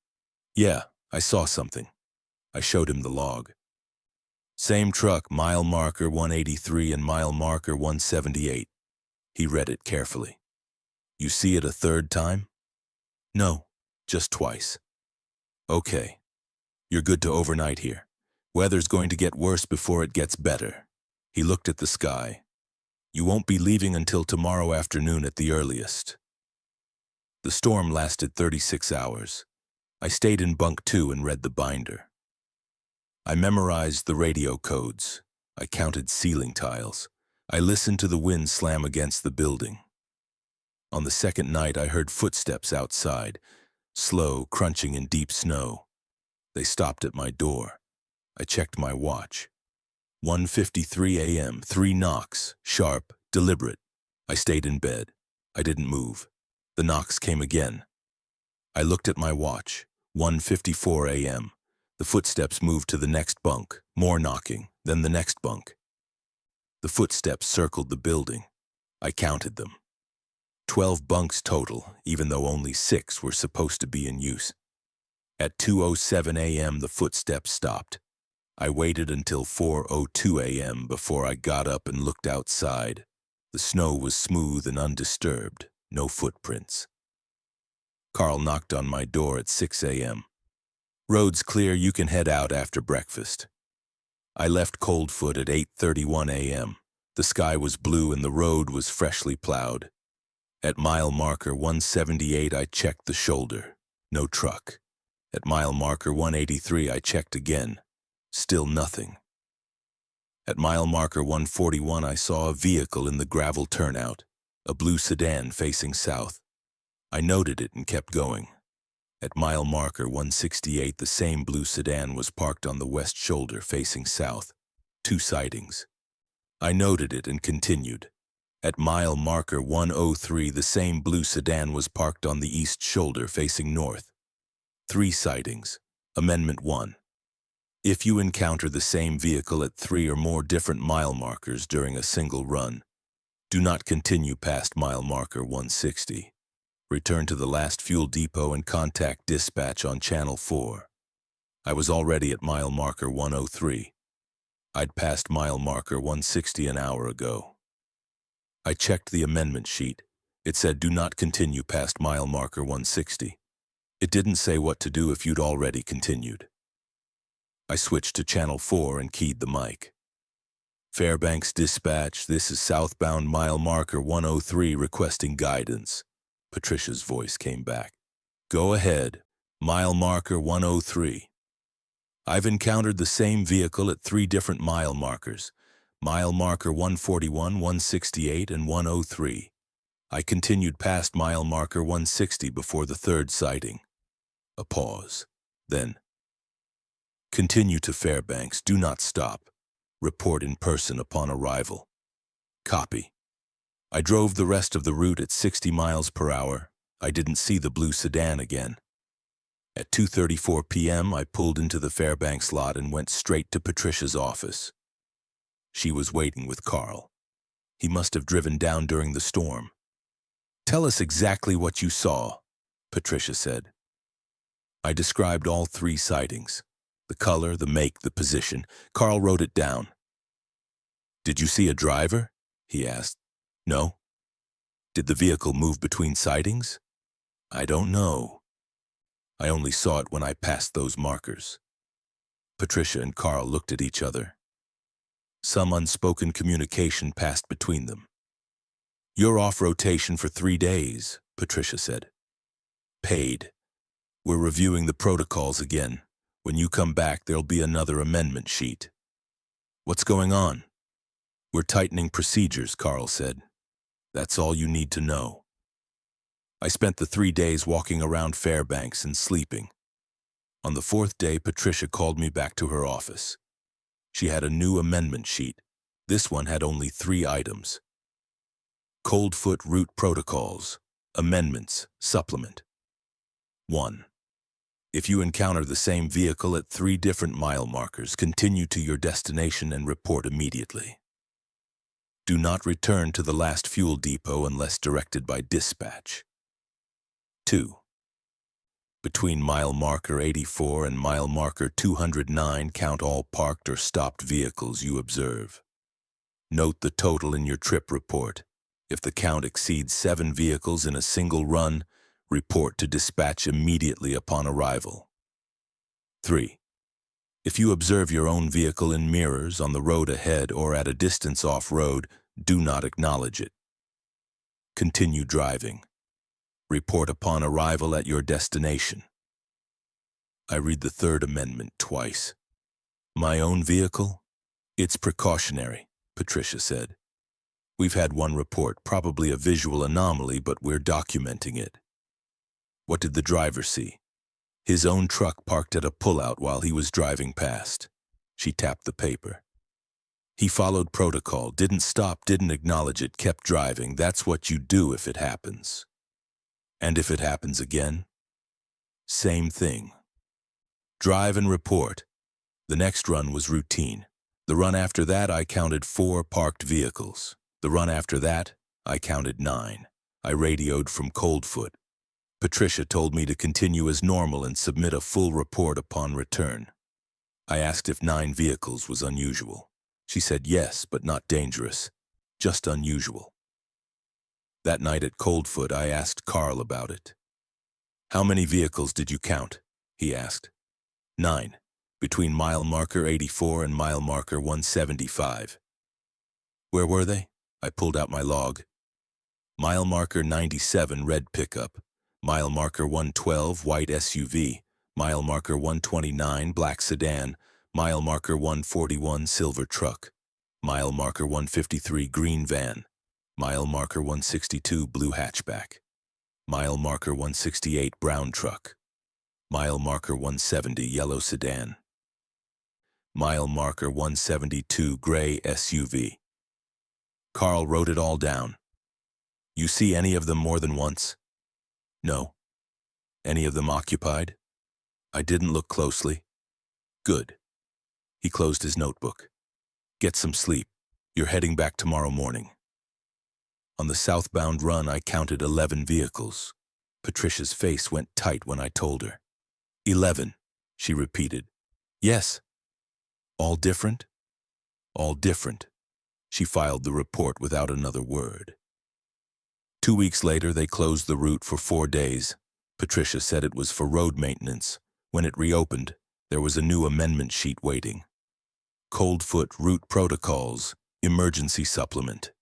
Yeah, I saw something. I showed him the log. Same truck, mile marker 183 and mile marker 178. He read it carefully. You see it a third time? No, just twice. Okay. You're good to overnight here. Weather's going to get worse before it gets better. He looked at the sky. You won't be leaving until tomorrow afternoon at the earliest. The storm lasted 36 hours. I stayed in bunk 2 and read the binder. I memorized the radio codes. I counted ceiling tiles. I listened to the wind slam against the building. On the second night, I heard footsteps outside, slow, crunching in deep snow. They stopped at my door. I checked my watch. 1:53 a.m., 3 knocks, sharp, deliberate. I stayed in bed. I didn't move. The knocks came again. I looked at my watch. 1:54 a.m. The footsteps moved to the next bunk, more knocking, then the next bunk. The footsteps circled the building. I counted them. 12 bunks total, even though only 6 were supposed to be in use. At 2:07 a.m., the footsteps stopped. I waited until 4:02 a.m. before I got up and looked outside. The snow was smooth and undisturbed, no footprints. Carl knocked on my door at 6 a.m. Road's clear, you can head out after breakfast. I left Coldfoot at 8:31 a.m. The sky was blue and the road was freshly plowed. At mile marker 178, I checked the shoulder. No truck. At mile marker 183, I checked again. Still nothing. At mile marker 141, I saw a vehicle in the gravel turnout, a blue sedan facing south. I noted it and kept going. At mile marker 168, the same blue sedan was parked on the west shoulder facing south. 2 sightings. I noted it and continued. At mile marker 103, the same blue sedan was parked on the east shoulder facing north. 3 sightings. Amendment 1. If you encounter the same vehicle at 3 or more different mile markers during a single run, do not continue past mile marker 160. Return to the last fuel depot and contact dispatch on channel 4. I was already at mile marker 103. I'd passed mile marker 160 an hour ago. I checked the amendment sheet. It said, "Do not continue past mile marker 160. It didn't say what to do if you'd already continued. I switched to channel 4 and keyed the mic. "Fairbanks Dispatch, this is southbound mile marker 103 requesting guidance." Patricia's voice came back. "Go ahead, mile marker 103. I've encountered the same vehicle at 3 different mile markers, mile marker 141, 168, and 103. I continued past mile marker 160 before the 3rd sighting." A pause. Then, "Continue to Fairbanks, do not stop. Report in person upon arrival." Copy. I drove the rest of the route at 60 miles per hour. I didn't see the blue sedan again. At 2:34 p.m., I pulled into the Fairbanks lot and went straight to Patricia's office. She was waiting with Carl. He must have driven down during the storm. "Tell us exactly what you saw," Patricia said. I described all 3 sightings. The color, the make, the position. Carl wrote it down. "Did you see a driver?" he asked. "No." "Did the vehicle move between sightings?" "I don't know. I only saw it when I passed those markers." Patricia and Carl looked at each other. Some unspoken communication passed between them. "You're off rotation for 3 days, Patricia said. "Paid. We're reviewing the protocols again. When you come back, there'll be another amendment sheet." "What's going on?" "We're tightening procedures," Carl said. "That's all you need to know." I spent the 3 days walking around Fairbanks and sleeping. On the 4th day, Patricia called me back to her office. She had a new amendment sheet. This one had only 3 items. Coldfoot Route Protocols. Amendments. Supplement. 1. If you encounter the same vehicle at 3 different mile markers, continue to your destination and report immediately. Do not return to the last fuel depot unless directed by dispatch. 2. Between mile marker 84 and mile marker 209, count all parked or stopped vehicles you observe. Note the total in your trip report. If the count exceeds 7 vehicles in a single run, report to dispatch immediately upon arrival. 3. If you observe your own vehicle in mirrors, on the road ahead, or at a distance off-road, do not acknowledge it. Continue driving. Report upon arrival at your destination. I read the 3rd amendment twice. "My own vehicle? It's precautionary," Patricia said. "We've had one report, probably a visual anomaly, but we're documenting it." "What did the driver see?" "His own truck parked at a pullout while he was driving past." She tapped the paper. "He followed protocol, didn't stop, didn't acknowledge it, kept driving. That's what you do if it happens." "And if it happens again?" "Same thing. Drive and report." The next run was routine. The run after that, I counted 4 parked vehicles. The run after that, I counted 9. I radioed from Coldfoot. Patricia told me to continue as normal and submit a full report upon return. I asked if 9 vehicles was unusual. She said yes, but not dangerous, just unusual. That night at Coldfoot, I asked Carl about it. "How many vehicles did you count?" he asked. 9, between mile marker 84 and mile marker 175. "Where were they?" I pulled out my log. Mile marker 97, red pickup. Mile marker 112, white SUV. Mile marker 129, black sedan. Mile marker 141, silver truck. Mile marker 153, green van. Mile marker 162, blue hatchback. Mile marker 168, brown truck. Mile marker 170, yellow sedan. Mile marker 172, gray SUV. Carl wrote it all down. "You see any of them more than once?" "No." "Any of them occupied?" "I didn't look closely." "Good." He closed his notebook. "Get some sleep. You're heading back tomorrow morning." On the southbound run, I counted 11 vehicles. Patricia's face went tight when I told her. 11, she repeated. "Yes." "All different?" "All different." She filed the report without another word. 2 weeks later, they closed the route for 4 days. Patricia said it was for road maintenance. When it reopened, there was a new amendment sheet waiting. Coldfoot Route Protocols, Emergency Supplement.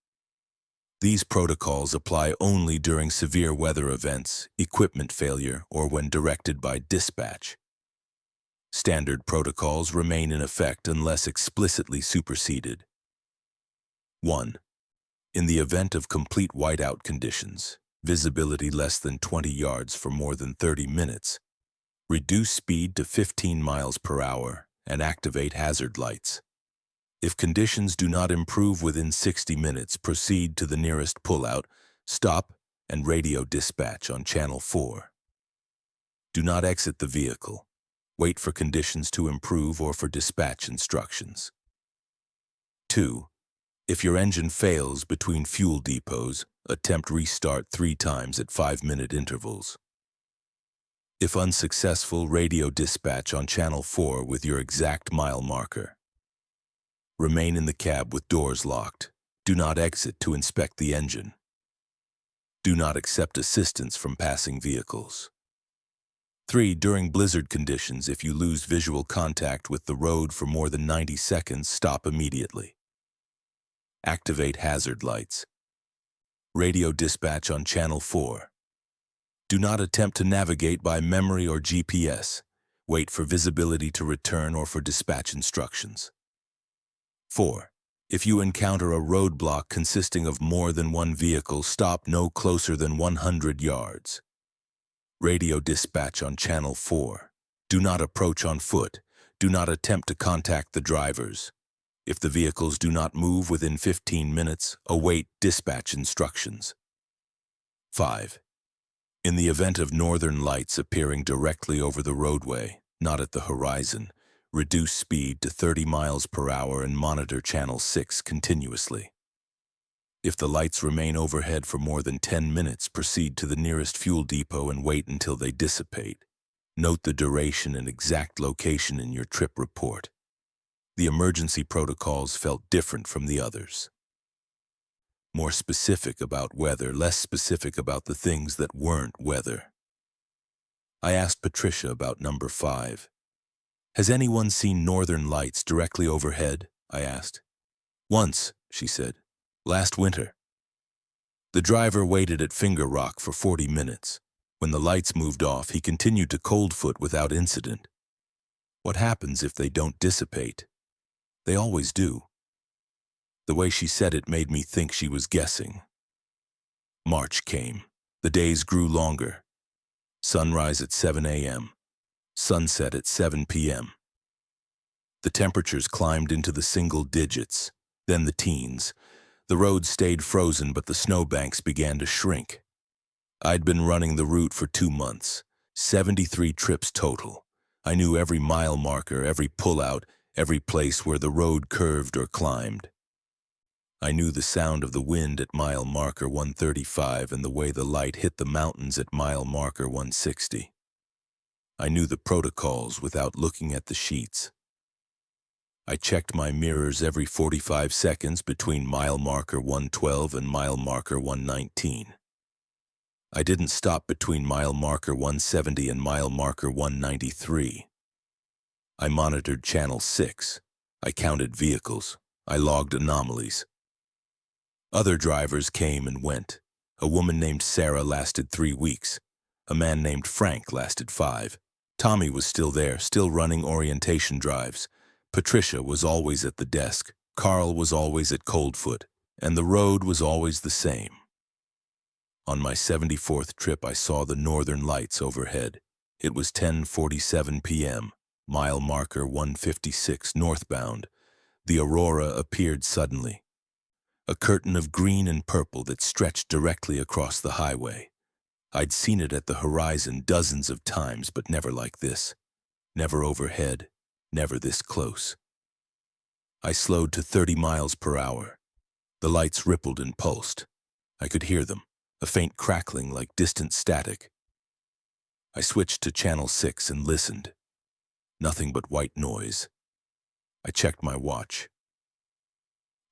These protocols apply only during severe weather events, equipment failure, or when directed by dispatch. Standard protocols remain in effect unless explicitly superseded. 1. In the event of complete whiteout conditions, visibility less than 20 yards for more than 30 minutes, reduce speed to 15 miles per hour and activate hazard lights. If conditions do not improve within 60 minutes, proceed to the nearest pullout, stop, and radio dispatch on Channel 4. Do not exit the vehicle. Wait for conditions to improve or for dispatch instructions. 2. If your engine fails between fuel depots, attempt restart 3 times at 5-minute intervals. If unsuccessful, radio dispatch on Channel 4 with your exact mile marker. Remain in the cab with doors locked. Do not exit to inspect the engine. Do not accept assistance from passing vehicles. 3. During blizzard conditions, if you lose visual contact with the road for more than 90 seconds, stop immediately. Activate hazard lights. Radio dispatch on Channel 4. Do not attempt to navigate by memory or GPS. Wait for visibility to return or for dispatch instructions. 4. If you encounter a roadblock consisting of more than one vehicle, stop no closer than 100 yards. Radio dispatch on Channel 4. Do not approach on foot. Do not attempt to contact the drivers. If the vehicles do not move within 15 minutes, await dispatch instructions. 5. In the event of northern lights appearing directly over the roadway, not at the horizon, reduce speed to 30 miles per hour and monitor Channel 6 continuously. If the lights remain overhead for more than 10 minutes, proceed to the nearest fuel depot and wait until they dissipate. Note the duration and exact location in your trip report. The emergency protocols felt different from the others. More specific about weather, less specific about the things that weren't weather. I asked Patricia about number 5. Has anyone seen northern lights directly overhead? I asked. Once, she said. Last winter. The driver waited at Finger Rock for 40 minutes. When the lights moved off, he continued to Coldfoot without incident. What happens if they don't dissipate? They always do. The way she said it made me think she was guessing. March came. The days grew longer. Sunrise at 7 a.m. Sunset at 7 p.m. The temperatures climbed into the single digits, then the teens. The road stayed frozen, but the snowbanks began to shrink. I'd been running the route for 2 months, 73 trips total. I knew every mile marker, every pullout, every place where the road curved or climbed. I knew the sound of the wind at mile marker 135 and the way the light hit the mountains at mile marker 160. I knew the protocols without looking at the sheets. I checked my mirrors every 45 seconds between mile marker 112 and mile marker 119. I didn't stop between mile marker 170 and mile marker 193. I monitored Channel 6. I counted vehicles. I logged anomalies. Other drivers came and went. A woman named Sarah lasted 3 weeks. A man named Frank lasted 5. Tommy was still there, still running orientation drives. Patricia was always at the desk. Carl was always at Coldfoot. And the road was always the same. On my 74th trip, I saw the northern lights overhead. It was 10:47 p.m., mile marker 156 northbound. The aurora appeared suddenly. A curtain of green and purple that stretched directly across the highway. I'd seen it at the horizon dozens of times, but never like this. Never overhead, never this close. I slowed to 30 miles per hour. The lights rippled and pulsed. I could hear them, a faint crackling like distant static. I switched to Channel 6 and listened. Nothing but white noise. I checked my watch.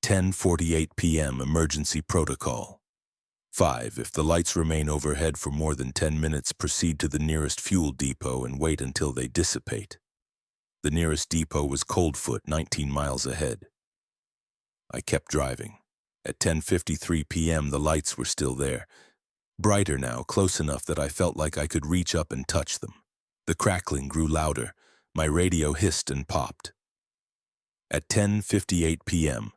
10:48 p.m. emergency protocol. 5. If the lights remain overhead for more than 10 minutes, proceed to the nearest fuel depot and wait until they dissipate. The nearest depot was Coldfoot, 19 miles ahead. I kept driving. At 10:53 p.m., the lights were still there. Brighter now, close enough that I felt like I could reach up and touch them. The crackling grew louder. My radio hissed and popped. At 10:58 p.m.,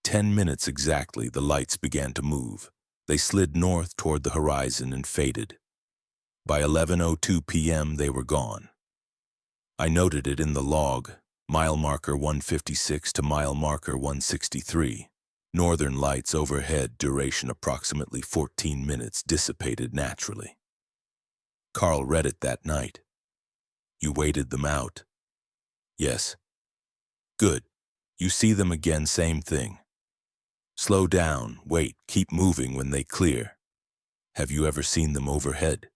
10 minutes exactly, the lights began to move. They slid north toward the horizon and faded. By 11:02 p.m., they were gone. I noted it in the log, mile marker 156 to mile marker 163. Northern lights overhead, duration approximately 14 minutes, dissipated naturally. Carl read it that night. You waited them out. Yes. Good. You see them again, same thing. Slow down, wait, keep moving when they clear. Have you ever seen them overhead?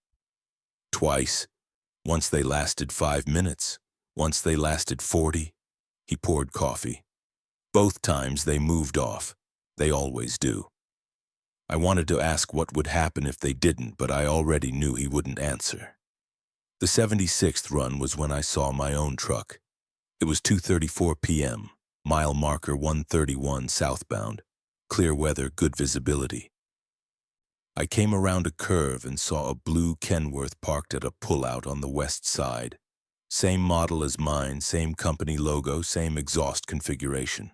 Twice. Once they lasted 5 minutes. Once they lasted 40. He poured coffee. Both times they moved off. They always do. I wanted to ask what would happen if they didn't, but I already knew he wouldn't answer. The 76th run was when I saw my own truck. It was 2:34 p.m., mile marker 131 southbound. Clear weather, good visibility. I came around a curve and saw a blue Kenworth parked at a pullout on the west side. Same model as mine, same company logo, same exhaust configuration.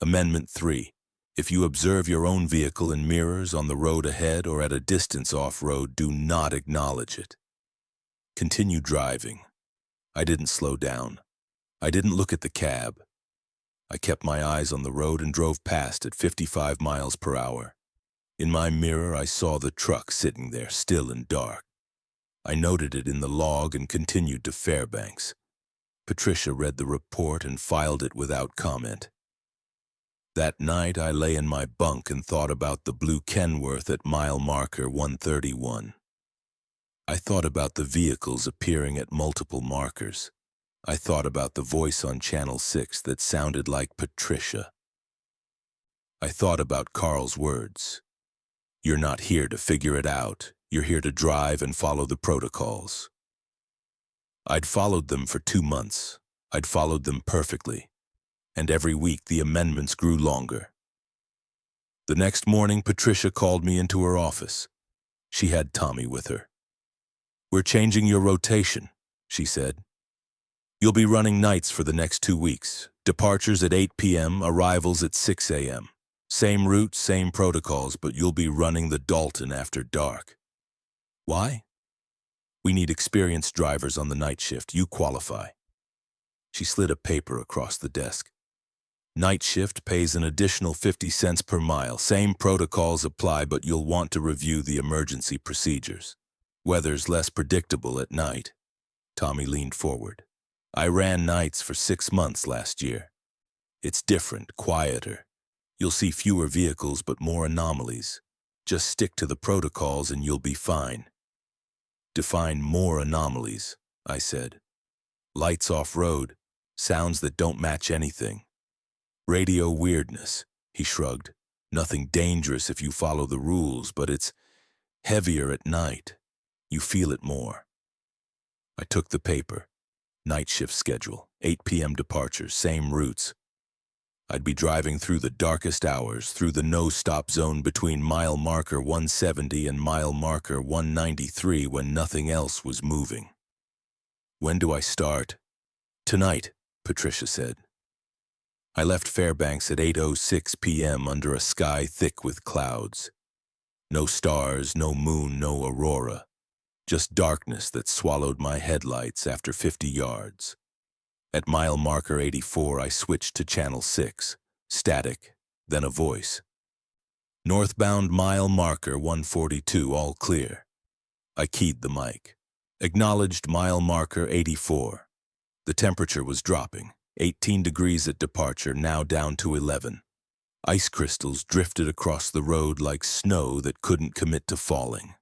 Amendment 3. If you observe your own vehicle in mirrors on the road ahead or at a distance off-road, do not acknowledge it. Continue driving. I didn't slow down. I didn't look at the cab. I kept my eyes on the road and drove past at 55 miles per hour. In my mirror, I saw the truck sitting there, still and dark. I noted it in the log and continued to Fairbanks. Patricia read the report and filed it without comment. That night, I lay in my bunk and thought about the blue Kenworth at mile marker 131. I thought about the vehicles appearing at multiple markers. I thought about the voice on Channel 6 that sounded like Patricia. I thought about Carl's words. You're not here to figure it out. You're here to drive and follow the protocols. I'd followed them for 2 months. I'd followed them perfectly. And every week the amendments grew longer. The next morning, Patricia called me into her office. She had Tommy with her. We're changing your rotation, she said. You'll be running nights for the next 2 weeks. Departures at 8 p.m., arrivals at 6 a.m. Same route, same protocols, but you'll be running the Dalton after dark. Why? We need experienced drivers on the night shift. You qualify. She slid a paper across the desk. Night shift pays an additional 50 cents per mile. Same protocols apply, but you'll want to review the emergency procedures. Weather's less predictable at night. Tommy leaned forward. I ran nights for 6 months last year. It's different, quieter. You'll see fewer vehicles, but more anomalies. Just stick to the protocols and you'll be fine. Define more anomalies, I said. Lights off-road, sounds that don't match anything. Radio weirdness, he shrugged. Nothing dangerous if you follow the rules, but it's heavier at night. You feel it more. I took the paper. Night shift schedule, 8 p.m. departures, same routes. I'd be driving through the darkest hours, through the no-stop zone between mile marker 170 and mile marker 193 when nothing else was moving. When do I start? Tonight, Patricia said. I left Fairbanks at 8:06 p.m. under a sky thick with clouds. No stars, no moon, no aurora. Just darkness that swallowed my headlights after 50 yards. At mile marker 84, I switched to Channel 6. Static, then a voice. Northbound mile marker 142, all clear. I keyed the mic. Acknowledged mile marker 84. The temperature was dropping. 18 degrees at departure, now down to 11. Ice crystals drifted across the road like snow that couldn't commit to falling.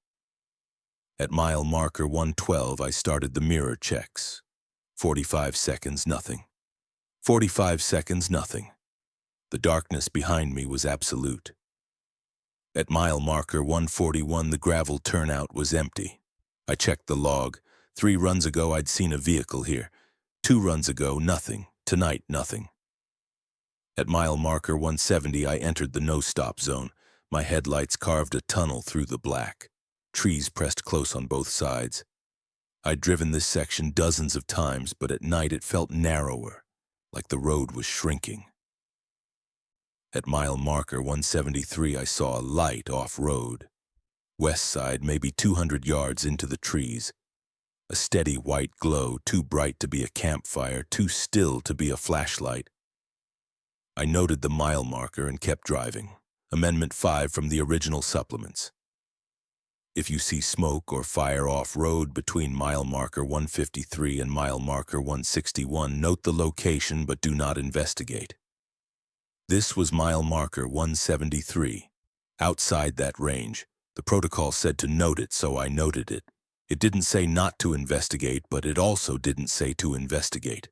At mile marker 112, I started the mirror checks. 45 seconds, nothing. 45 seconds, nothing. The darkness behind me was absolute. At mile marker 141, the gravel turnout was empty. I checked the log. 3 runs ago, I'd seen a vehicle here. 2 runs ago, nothing. Tonight, nothing. At mile marker 170, I entered the no-stop zone. My headlights carved a tunnel through the black. Trees pressed close on both sides. I'd driven this section dozens of times, but at night it felt narrower, like the road was shrinking. At mile marker 173, I saw a light off-road. West side, maybe 200 yards into the trees. A steady white glow, too bright to be a campfire, too still to be a flashlight. I noted the mile marker and kept driving. Amendment 5 from the original supplements. If you see smoke or fire off-road between mile marker 153 and mile marker 161, note the location but do not investigate. This was mile marker 173. Outside that range, the protocol said to note it, so I noted it. It didn't say not to investigate, but it also didn't say to investigate.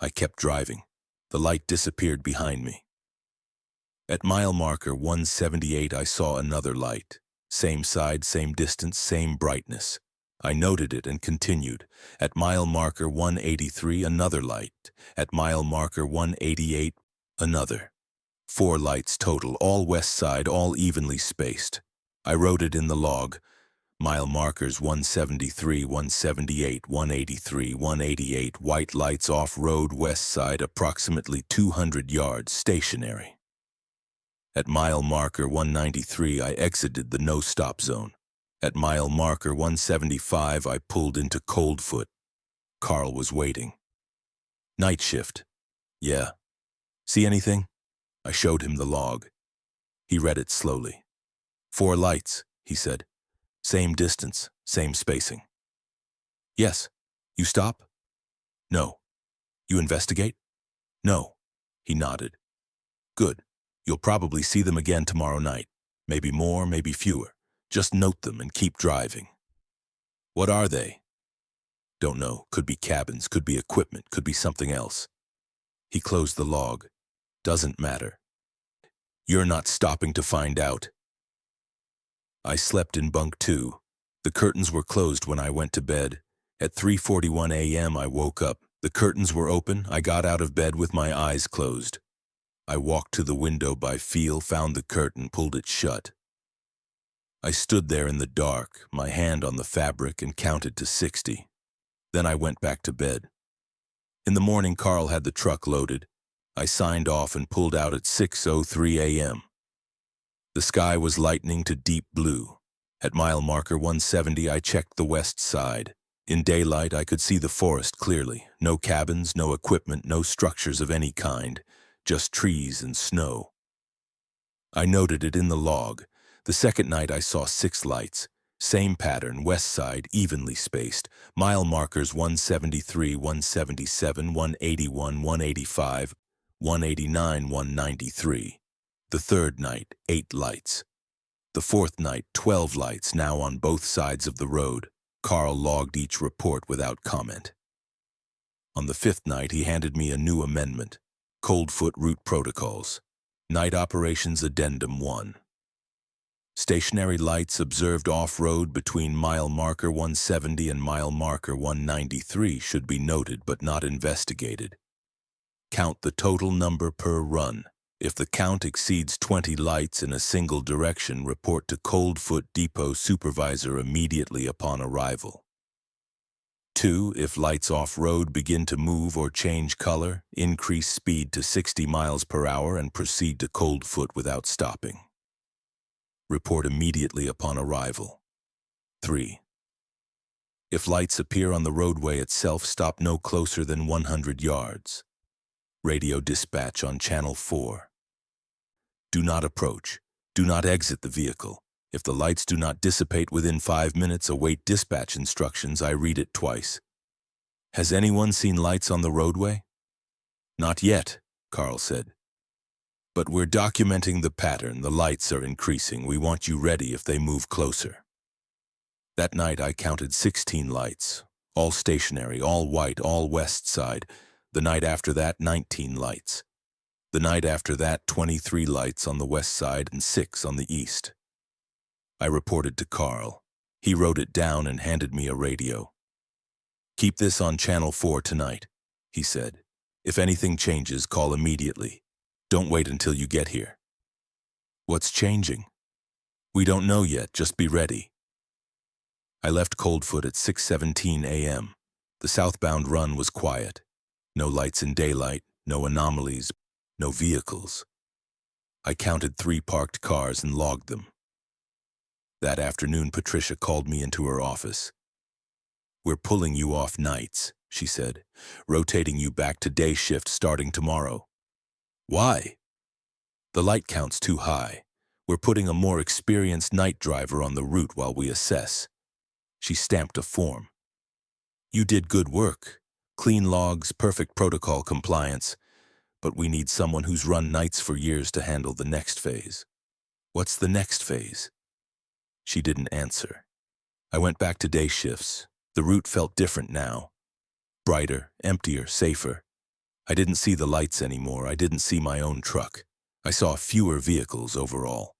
I kept driving. The light disappeared behind me. At mile marker 178, I saw another light. Same side, same distance, same brightness. I noted it and continued. At mile marker 183, another light. At mile marker 188, another. 4 lights total, all west side, all evenly spaced. I wrote it in the log. Mile markers 173, 178, 183, 188, white lights off-road west side, approximately 200 yards, stationary. At mile marker 193, I exited the no-stop zone. At mile marker 175, I pulled into Coldfoot. Carl was waiting. Night shift. Yeah. See anything? I showed him the log. He read it slowly. 4 lights, he said. Same distance, same spacing. Yes. You stop? No. You investigate? No. He nodded. Good. You'll probably see them again tomorrow night. Maybe more, maybe fewer. Just note them and keep driving. What are they? Don't know. Could be cabins, could be equipment, could be something else. He closed the log. Doesn't matter. You're not stopping to find out. I slept in bunk 2. The curtains were closed when I went to bed. At 3:41 a.m. I woke up. The curtains were open. I got out of bed with my eyes closed. I walked to the window by feel, found the curtain, pulled it shut. I stood there in the dark, my hand on the fabric, and counted to 60. Then I went back to bed. In the morning, Carl had the truck loaded. I signed off and pulled out at 6:03 a.m. The sky was lightening to deep blue. At mile marker 170, I checked the west side. In daylight, I could see the forest clearly. No cabins, no equipment, no structures of any kind. Just trees and snow. I noted it in the log. The second night, I saw 6 lights. Same pattern, west side, evenly spaced. Mile markers 173, 177, 181, 185, 189, 193. The third night, 8 lights. The fourth night, 12 lights, now on both sides of the road. Carl logged each report without comment. On the 5th night, he handed me a new amendment. Coldfoot Route Protocols. Night Operations Addendum 1. Stationary lights observed off-road between mile marker 170 and mile marker 193 should be noted but not investigated. Count the total number per run. If the count exceeds 20 lights in a single direction, report to Coldfoot Depot Supervisor immediately upon arrival. 2. If lights off-road begin to move or change color, increase speed to 60 miles per hour and proceed to Coldfoot without stopping. Report immediately upon arrival. 3. If lights appear on the roadway itself, stop no closer than 100 yards. Radio dispatch on Channel 4. Do not approach. Do not exit the vehicle. If the lights do not dissipate within 5 minutes, await dispatch instructions. I read it twice. Has anyone seen lights on the roadway? Not yet, Carl said. But we're documenting the pattern. The lights are increasing. We want you ready if they move closer. That night I counted 16 lights, all stationary, all white, all west side. The night after that, 19 lights. The night after that, 23 lights on the west side and 6 on the east. I reported to Carl. He wrote it down and handed me a radio. "Keep this on Channel 4 tonight," he said. "If anything changes, call immediately. Don't wait until you get here." "What's changing?" "We don't know yet, just be ready." I left Coldfoot at 6:17 a.m. The southbound run was quiet. No lights in daylight, no anomalies, no vehicles. I counted 3 parked cars and logged them. That afternoon, Patricia called me into her office. "We're pulling you off nights," she said, "rotating you back to day shift starting tomorrow." "Why?" "The light count's too high. We're putting a more experienced night driver on the route while we assess." She stamped a form. "You did good work. Clean logs, perfect protocol compliance. But we need someone who's run nights for years to handle the next phase." "What's the next phase?" She didn't answer. I went back to day shifts. The route felt different now. Brighter, emptier, safer. I didn't see the lights anymore. I didn't see my own truck. I saw fewer vehicles overall.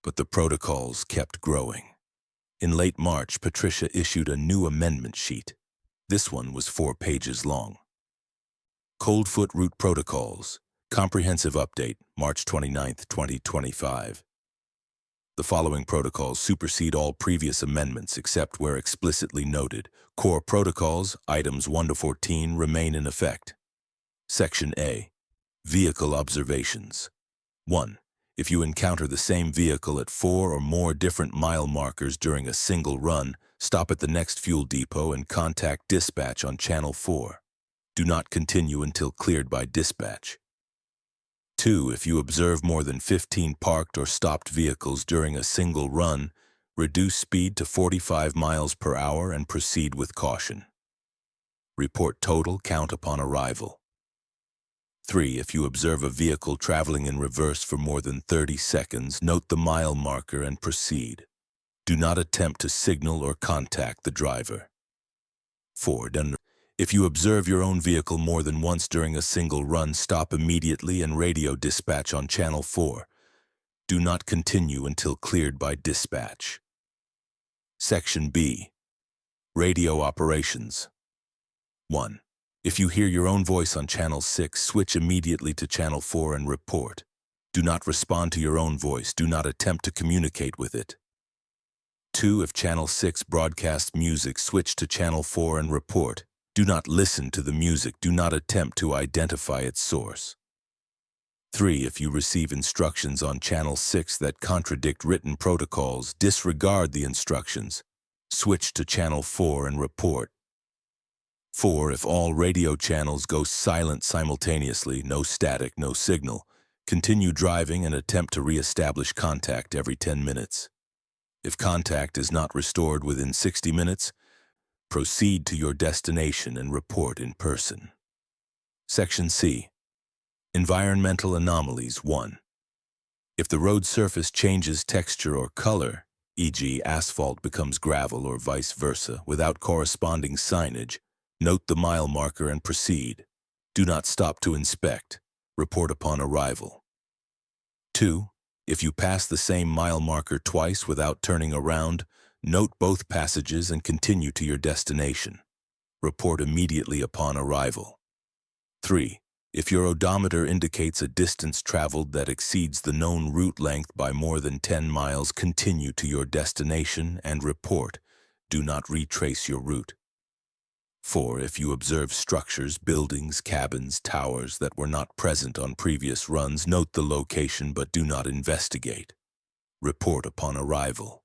But the protocols kept growing. In late March, Patricia issued a new amendment sheet. This one was 4 pages long. Coldfoot Route Protocols. Comprehensive Update, March 29, 2025. The following protocols supersede all previous amendments except where explicitly noted. Core protocols, items 1 to 14, remain in effect. Section A. Vehicle Observations. 1. If you encounter the same vehicle at 4 or more different mile markers during a single run, stop at the next fuel depot and contact dispatch on Channel 4. Do not continue until cleared by dispatch. 2. If you observe more than 15 parked or stopped vehicles during a single run, reduce speed to 45 miles per hour and proceed with caution. Report total count upon arrival. 3. If you observe a vehicle traveling in reverse for more than 30 seconds, note the mile marker and proceed. Do not attempt to signal or contact the driver. 4. If you observe your own vehicle more than once during a single run, stop immediately and radio dispatch on Channel 4. Do not continue until cleared by dispatch. Section B. Radio Operations. 1. If you hear your own voice on Channel 6, switch immediately to Channel 4 and report. Do not respond to your own voice. Do not attempt to communicate with it. 2. If Channel 6 broadcasts music, switch to Channel 4 and report. Do not listen to the music. Do not attempt to identify its source. 3. If you receive instructions on Channel 6 that contradict written protocols, disregard the instructions. Switch to Channel 4 and report. 4. If all radio channels go silent simultaneously, no static, no signal, continue driving and attempt to re-establish contact every 10 minutes. If contact is not restored within 60 minutes, proceed to your destination and report in person. Section C. Environmental Anomalies. 1. If the road surface changes texture or color, e.g. asphalt becomes gravel or vice versa, without corresponding signage, note the mile marker and proceed. Do not stop to inspect. Report upon arrival. 2. If you pass the same mile marker twice without turning around, note both passages and continue to your destination. Report immediately upon arrival. 3. If your odometer indicates a distance traveled that exceeds the known route length by more than 10 miles, continue to your destination and report. Do not retrace your route. 4. If you observe structures, buildings, cabins, towers that were not present on previous runs, note the location but do not investigate. Report upon arrival.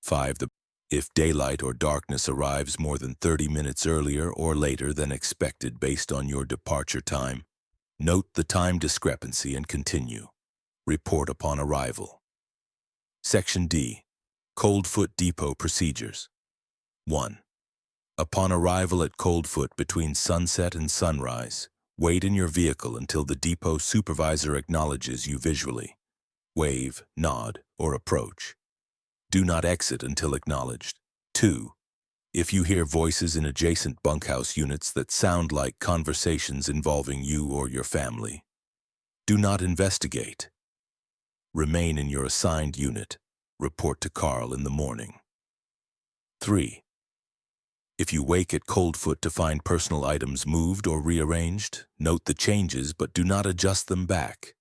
5. If daylight or darkness arrives more than 30 minutes earlier or later than expected based on your departure time, note the time discrepancy and continue. Report upon arrival. Section D. Coldfoot Depot Procedures. 1. Upon arrival at Coldfoot between sunset and sunrise, wait in your vehicle until the depot supervisor acknowledges you visually. Wave, nod, or approach. Do not exit until acknowledged. 2. If you hear voices in adjacent bunkhouse units that sound like conversations involving you or your family, do not investigate. Remain in your assigned unit. Report to Carl in the morning. 3. If you wake at cold foot to find personal items moved or rearranged, note the changes but do not adjust them back.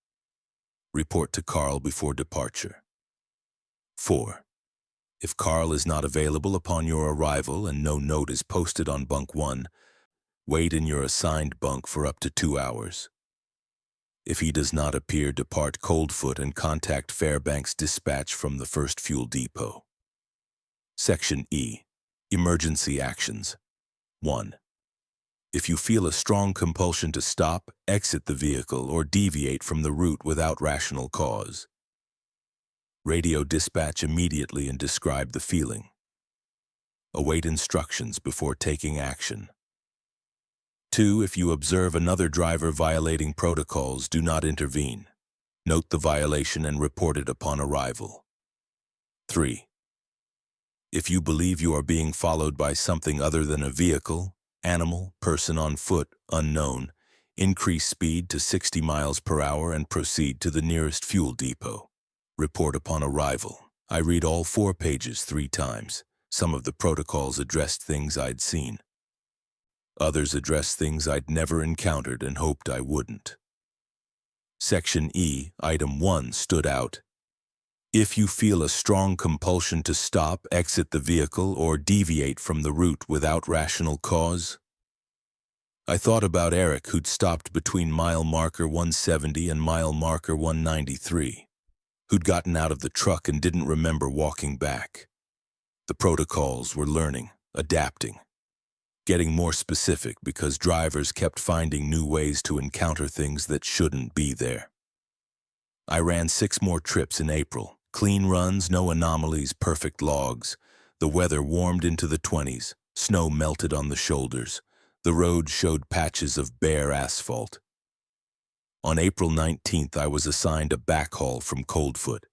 Report to Carl before departure. 4. If Carl is not available upon your arrival and no note is posted on bunk 1, wait in your assigned bunk for up to 2 hours. If he does not appear, depart cold foot and contact Fairbanks Dispatch from the first fuel depot. Section E. Emergency Actions. 1. If you feel a strong compulsion to stop, exit the vehicle, or deviate from the route without rational cause, radio dispatch immediately and describe the feeling. Await instructions before taking action. 2. If you observe another driver violating protocols, do not intervene. Note the violation and report it upon arrival. 3. If you believe you are being followed by something other than a vehicle, animal, person on foot, unknown, increase speed to 60 miles per hour and proceed to the nearest fuel depot. Report upon arrival. I read all 4 pages 3 times. Some of the protocols addressed things I'd seen. Others addressed things I'd never encountered and hoped I wouldn't. Section E, Item 1 stood out. If you feel a strong compulsion to stop, exit the vehicle, or deviate from the route without rational cause. I thought about Eric, who'd stopped between mile marker 170 and mile marker 193, who'd gotten out of the truck and didn't remember walking back. The protocols were learning, adapting, getting more specific because drivers kept finding new ways to encounter things that shouldn't be there. I ran 6 more trips in April. Clean runs, no anomalies, perfect logs. The weather warmed into the 20s. Snow melted on the shoulders. The road showed patches of bare asphalt. On April 19th, I was assigned a backhaul from Coldfoot.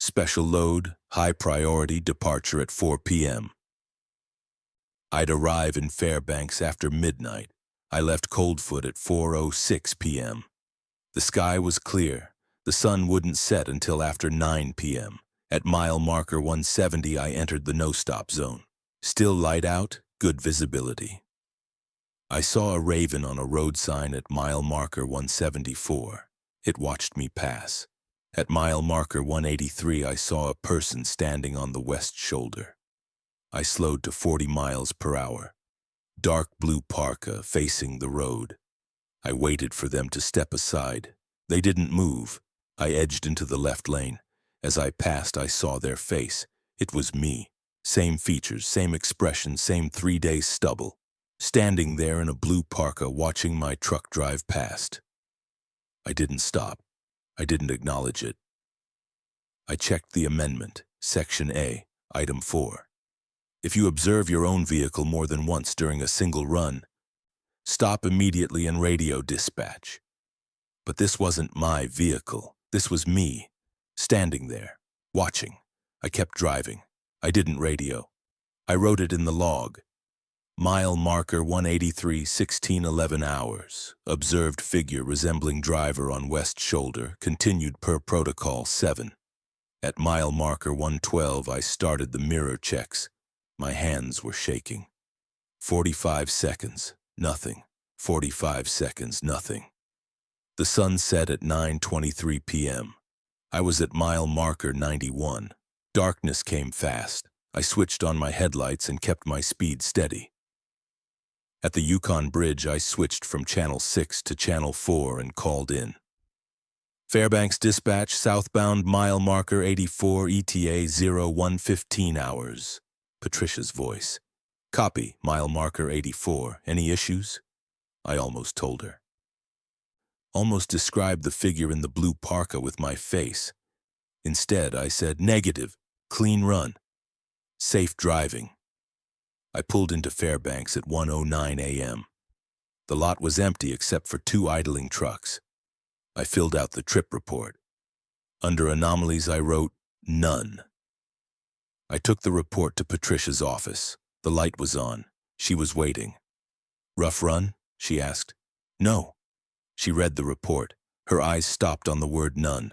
Special load, high priority, departure at 4 p.m. I'd arrive in Fairbanks after midnight. I left Coldfoot at 4:06 p.m. The sky was clear. The sun wouldn't set until after 9 p.m. At mile marker 170, I entered the no-stop zone. Still light out, good visibility. I saw a raven on a road sign at mile marker 174. It watched me pass. At mile marker 183, I saw a person standing on the west shoulder. I slowed to 40 miles per hour. Dark blue parka facing the road. I waited for them to step aside. They didn't move. I edged into the left lane. As I passed, I saw their face. It was me. Same features, same expression, same 3-day stubble. Standing there in a blue parka watching my truck drive past. I didn't stop. I didn't acknowledge it. I checked the amendment, Section A, Item 4. If you observe your own vehicle more than once during a single run, stop immediately and radio dispatch. But this wasn't my vehicle. This was me, standing there, watching. I kept driving. I didn't radio. I wrote it in the log. Mile marker 183, 16:11 hours. Observed figure resembling driver on west shoulder. Continued per protocol 7. At mile marker 112, I started the mirror checks. My hands were shaking. 45 seconds, nothing. 45 seconds, nothing. The sun set at 9:23 p.m. I was at mile marker 91. Darkness came fast. I switched on my headlights and kept my speed steady. At the Yukon Bridge, I switched from Channel 6 to Channel 4 and called in. Fairbanks Dispatch, southbound mile marker 84, ETA 01:15 hours. Patricia's voice. Copy, mile marker 84. Any issues? I almost told her. Almost described the figure in the blue parka with my face. Instead, I said, negative, clean run, safe driving. I pulled into Fairbanks at 1:09 a.m. The lot was empty except for 2 idling trucks. I filled out the trip report. Under anomalies, I wrote, none. I took the report to Patricia's office. The light was on. She was waiting. Rough run? She asked. No. She read the report. Her eyes stopped on the word none.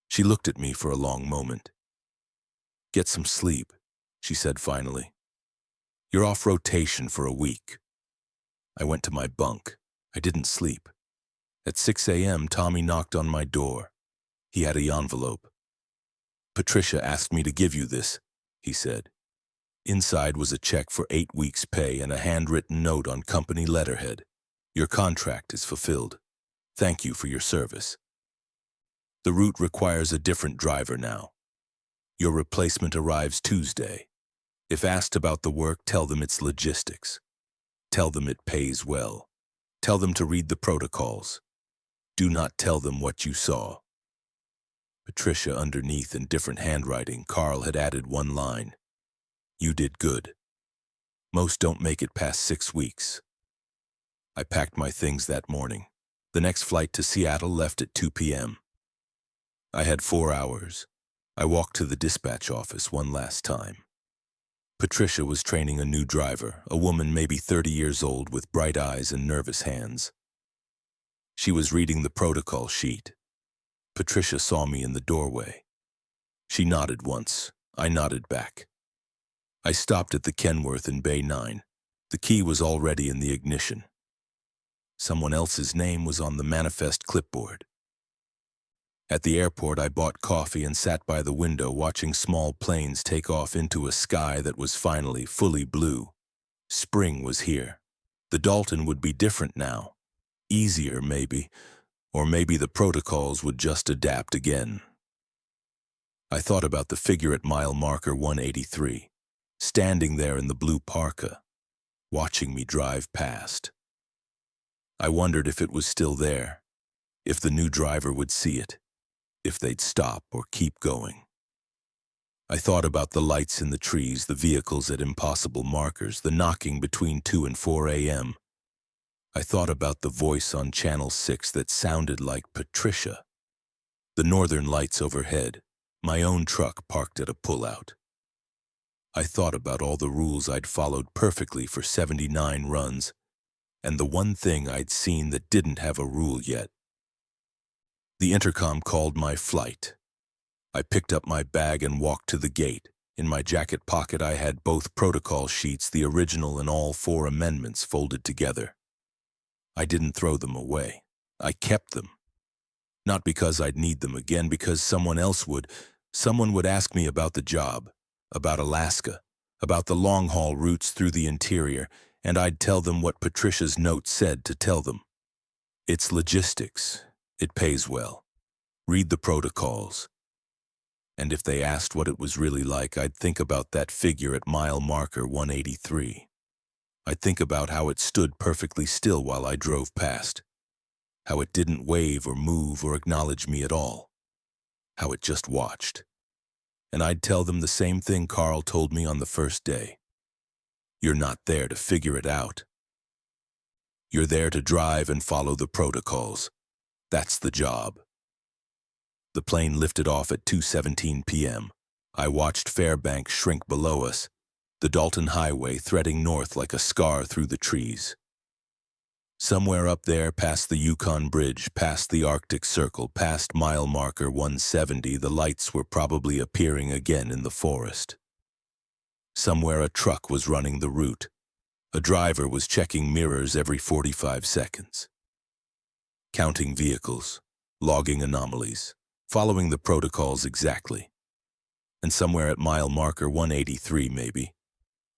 She looked at me for a long moment. Get some sleep, she said finally. You're off rotation for a week. I went to my bunk. I didn't sleep. At 6 a.m., Tommy knocked on my door. He had an envelope. Patricia asked me to give you this, he said. Inside was a check for 8 weeks' pay and a handwritten note on company letterhead. Your contract is fulfilled. Thank you for your service. The route requires a different driver now. Your replacement arrives Tuesday. If asked about the work, tell them it's logistics. Tell them it pays well. Tell them to read the protocols. Do not tell them what you saw. Patricia, underneath in different handwriting, Carl had added one line. You did good. Most don't make it past 6 weeks. I packed my things that morning. The next flight to Seattle left at 2 p.m. I had 4 hours. I walked to the dispatch office one last time. Patricia was training a new driver, a woman maybe 30 years old with bright eyes and nervous hands. She was reading the protocol sheet. Patricia saw me in the doorway. She nodded once. I nodded back. I stopped at the Kenworth in Bay 9. The key was already in the ignition. Someone else's name was on the manifest clipboard. At the airport, I bought coffee and sat by the window watching small planes take off into a sky that was finally fully blue. Spring was here. The Dalton would be different now. Easier, maybe. Or maybe the protocols would just adapt again. I thought about the figure at mile marker 183, standing there in the blue parka, watching me drive past. I wondered if it was still there, if the new driver would see it, if they'd stop or keep going. I thought about the lights in the trees, the vehicles at impossible markers, the knocking between 2 and 4 a.m. I thought about the voice on Channel 6 that sounded like Patricia, the northern lights overhead, my own truck parked at a pullout. I thought about all the rules I'd followed perfectly for 79 runs, and the one thing I'd seen that didn't have a rule yet. The intercom called my flight. I picked up my bag and walked to the gate. In my jacket pocket I had both protocol sheets, the original and all 4 amendments folded together. I didn't throw them away. I kept them. Not because I'd need them again, because someone else would. Someone would ask me about the job, about Alaska, about the long-haul routes through the interior, and I'd tell them what Patricia's note said to tell them. It's logistics. It pays well. Read the protocols. And if they asked what it was really like, I'd think about that figure at mile marker 183. I'd think about how it stood perfectly still while I drove past, how it didn't wave or move or acknowledge me at all, how it just watched. And I'd tell them the same thing Carl told me on the first day. You're not there to figure it out. You're there to drive and follow the protocols. That's the job. The plane lifted off at 2:17 p.m. I watched Fairbanks shrink below us, the Dalton Highway threading north like a scar through the trees. Somewhere up there, past the Yukon Bridge, past the Arctic Circle, past mile marker 170, the lights were probably appearing again in the forest. Somewhere a truck was running the route. A driver was checking mirrors every 45 seconds. Counting vehicles, logging anomalies, following the protocols exactly. And somewhere at mile marker 183 maybe,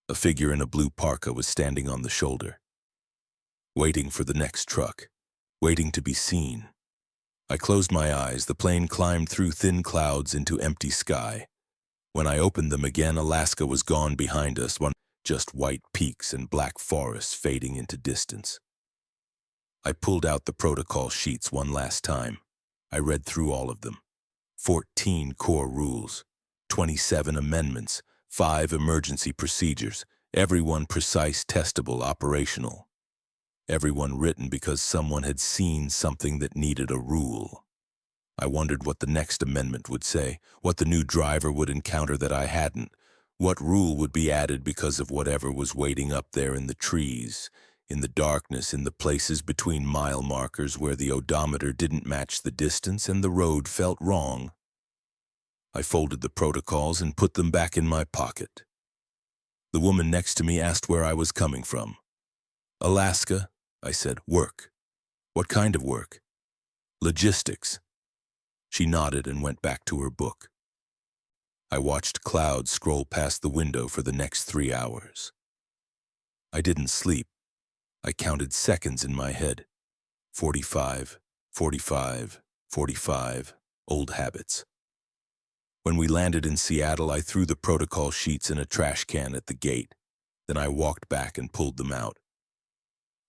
a figure in a blue parka was standing on the shoulder, waiting for the next truck, waiting to be seen. I closed my eyes. The plane climbed through thin clouds into empty sky. When I opened them again, Alaska was gone behind us, just white peaks and black forests fading into distance. I pulled out the protocol sheets one last time. I read through all of them. 14 core rules, 27 amendments, 5 emergency procedures, everyone precise, testable, operational. Everyone written because someone had seen something that needed a rule. I wondered what the next amendment would say, what the new driver would encounter that I hadn't, what rule would be added because of whatever was waiting up there in the trees, in the darkness, in the places between mile markers where the odometer didn't match the distance and the road felt wrong. I folded the protocols and put them back in my pocket. The woman next to me asked where I was coming from. Alaska, I said. Work. What kind of work? Logistics. She nodded and went back to her book. I watched clouds scroll past the window for the next 3 hours. I didn't sleep. I counted seconds in my head. 45, 45, 45, old habits. When we landed in Seattle, I threw the protocol sheets in a trash can at the gate. Then I walked back and pulled them out.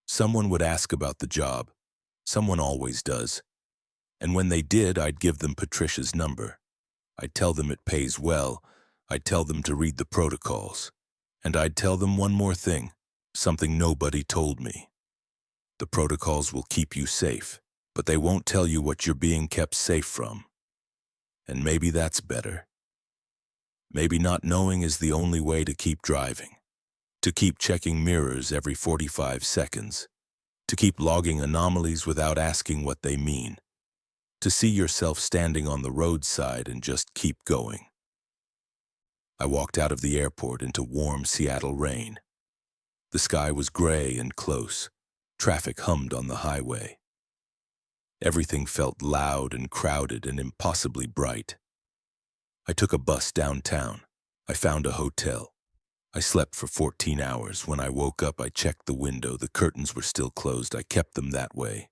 Someone would ask about the job. Someone always does. And when they did, I'd give them Patricia's number. I'd tell them it pays well. I'd tell them to read the protocols. And I'd tell them one more thing, something nobody told me. The protocols will keep you safe, but they won't tell you what you're being kept safe from. And maybe that's better. Maybe not knowing is the only way to keep driving, to keep checking mirrors every 45 seconds, to keep logging anomalies without asking what they mean, to see yourself standing on the roadside and just keep going. I walked out of the airport into warm Seattle rain. The sky was gray and close. Traffic hummed on the highway. Everything felt loud and crowded and impossibly bright. I took a bus downtown. I found a hotel. I slept for 14 hours. When I woke up, I checked the window. The curtains were still closed. I kept them that way.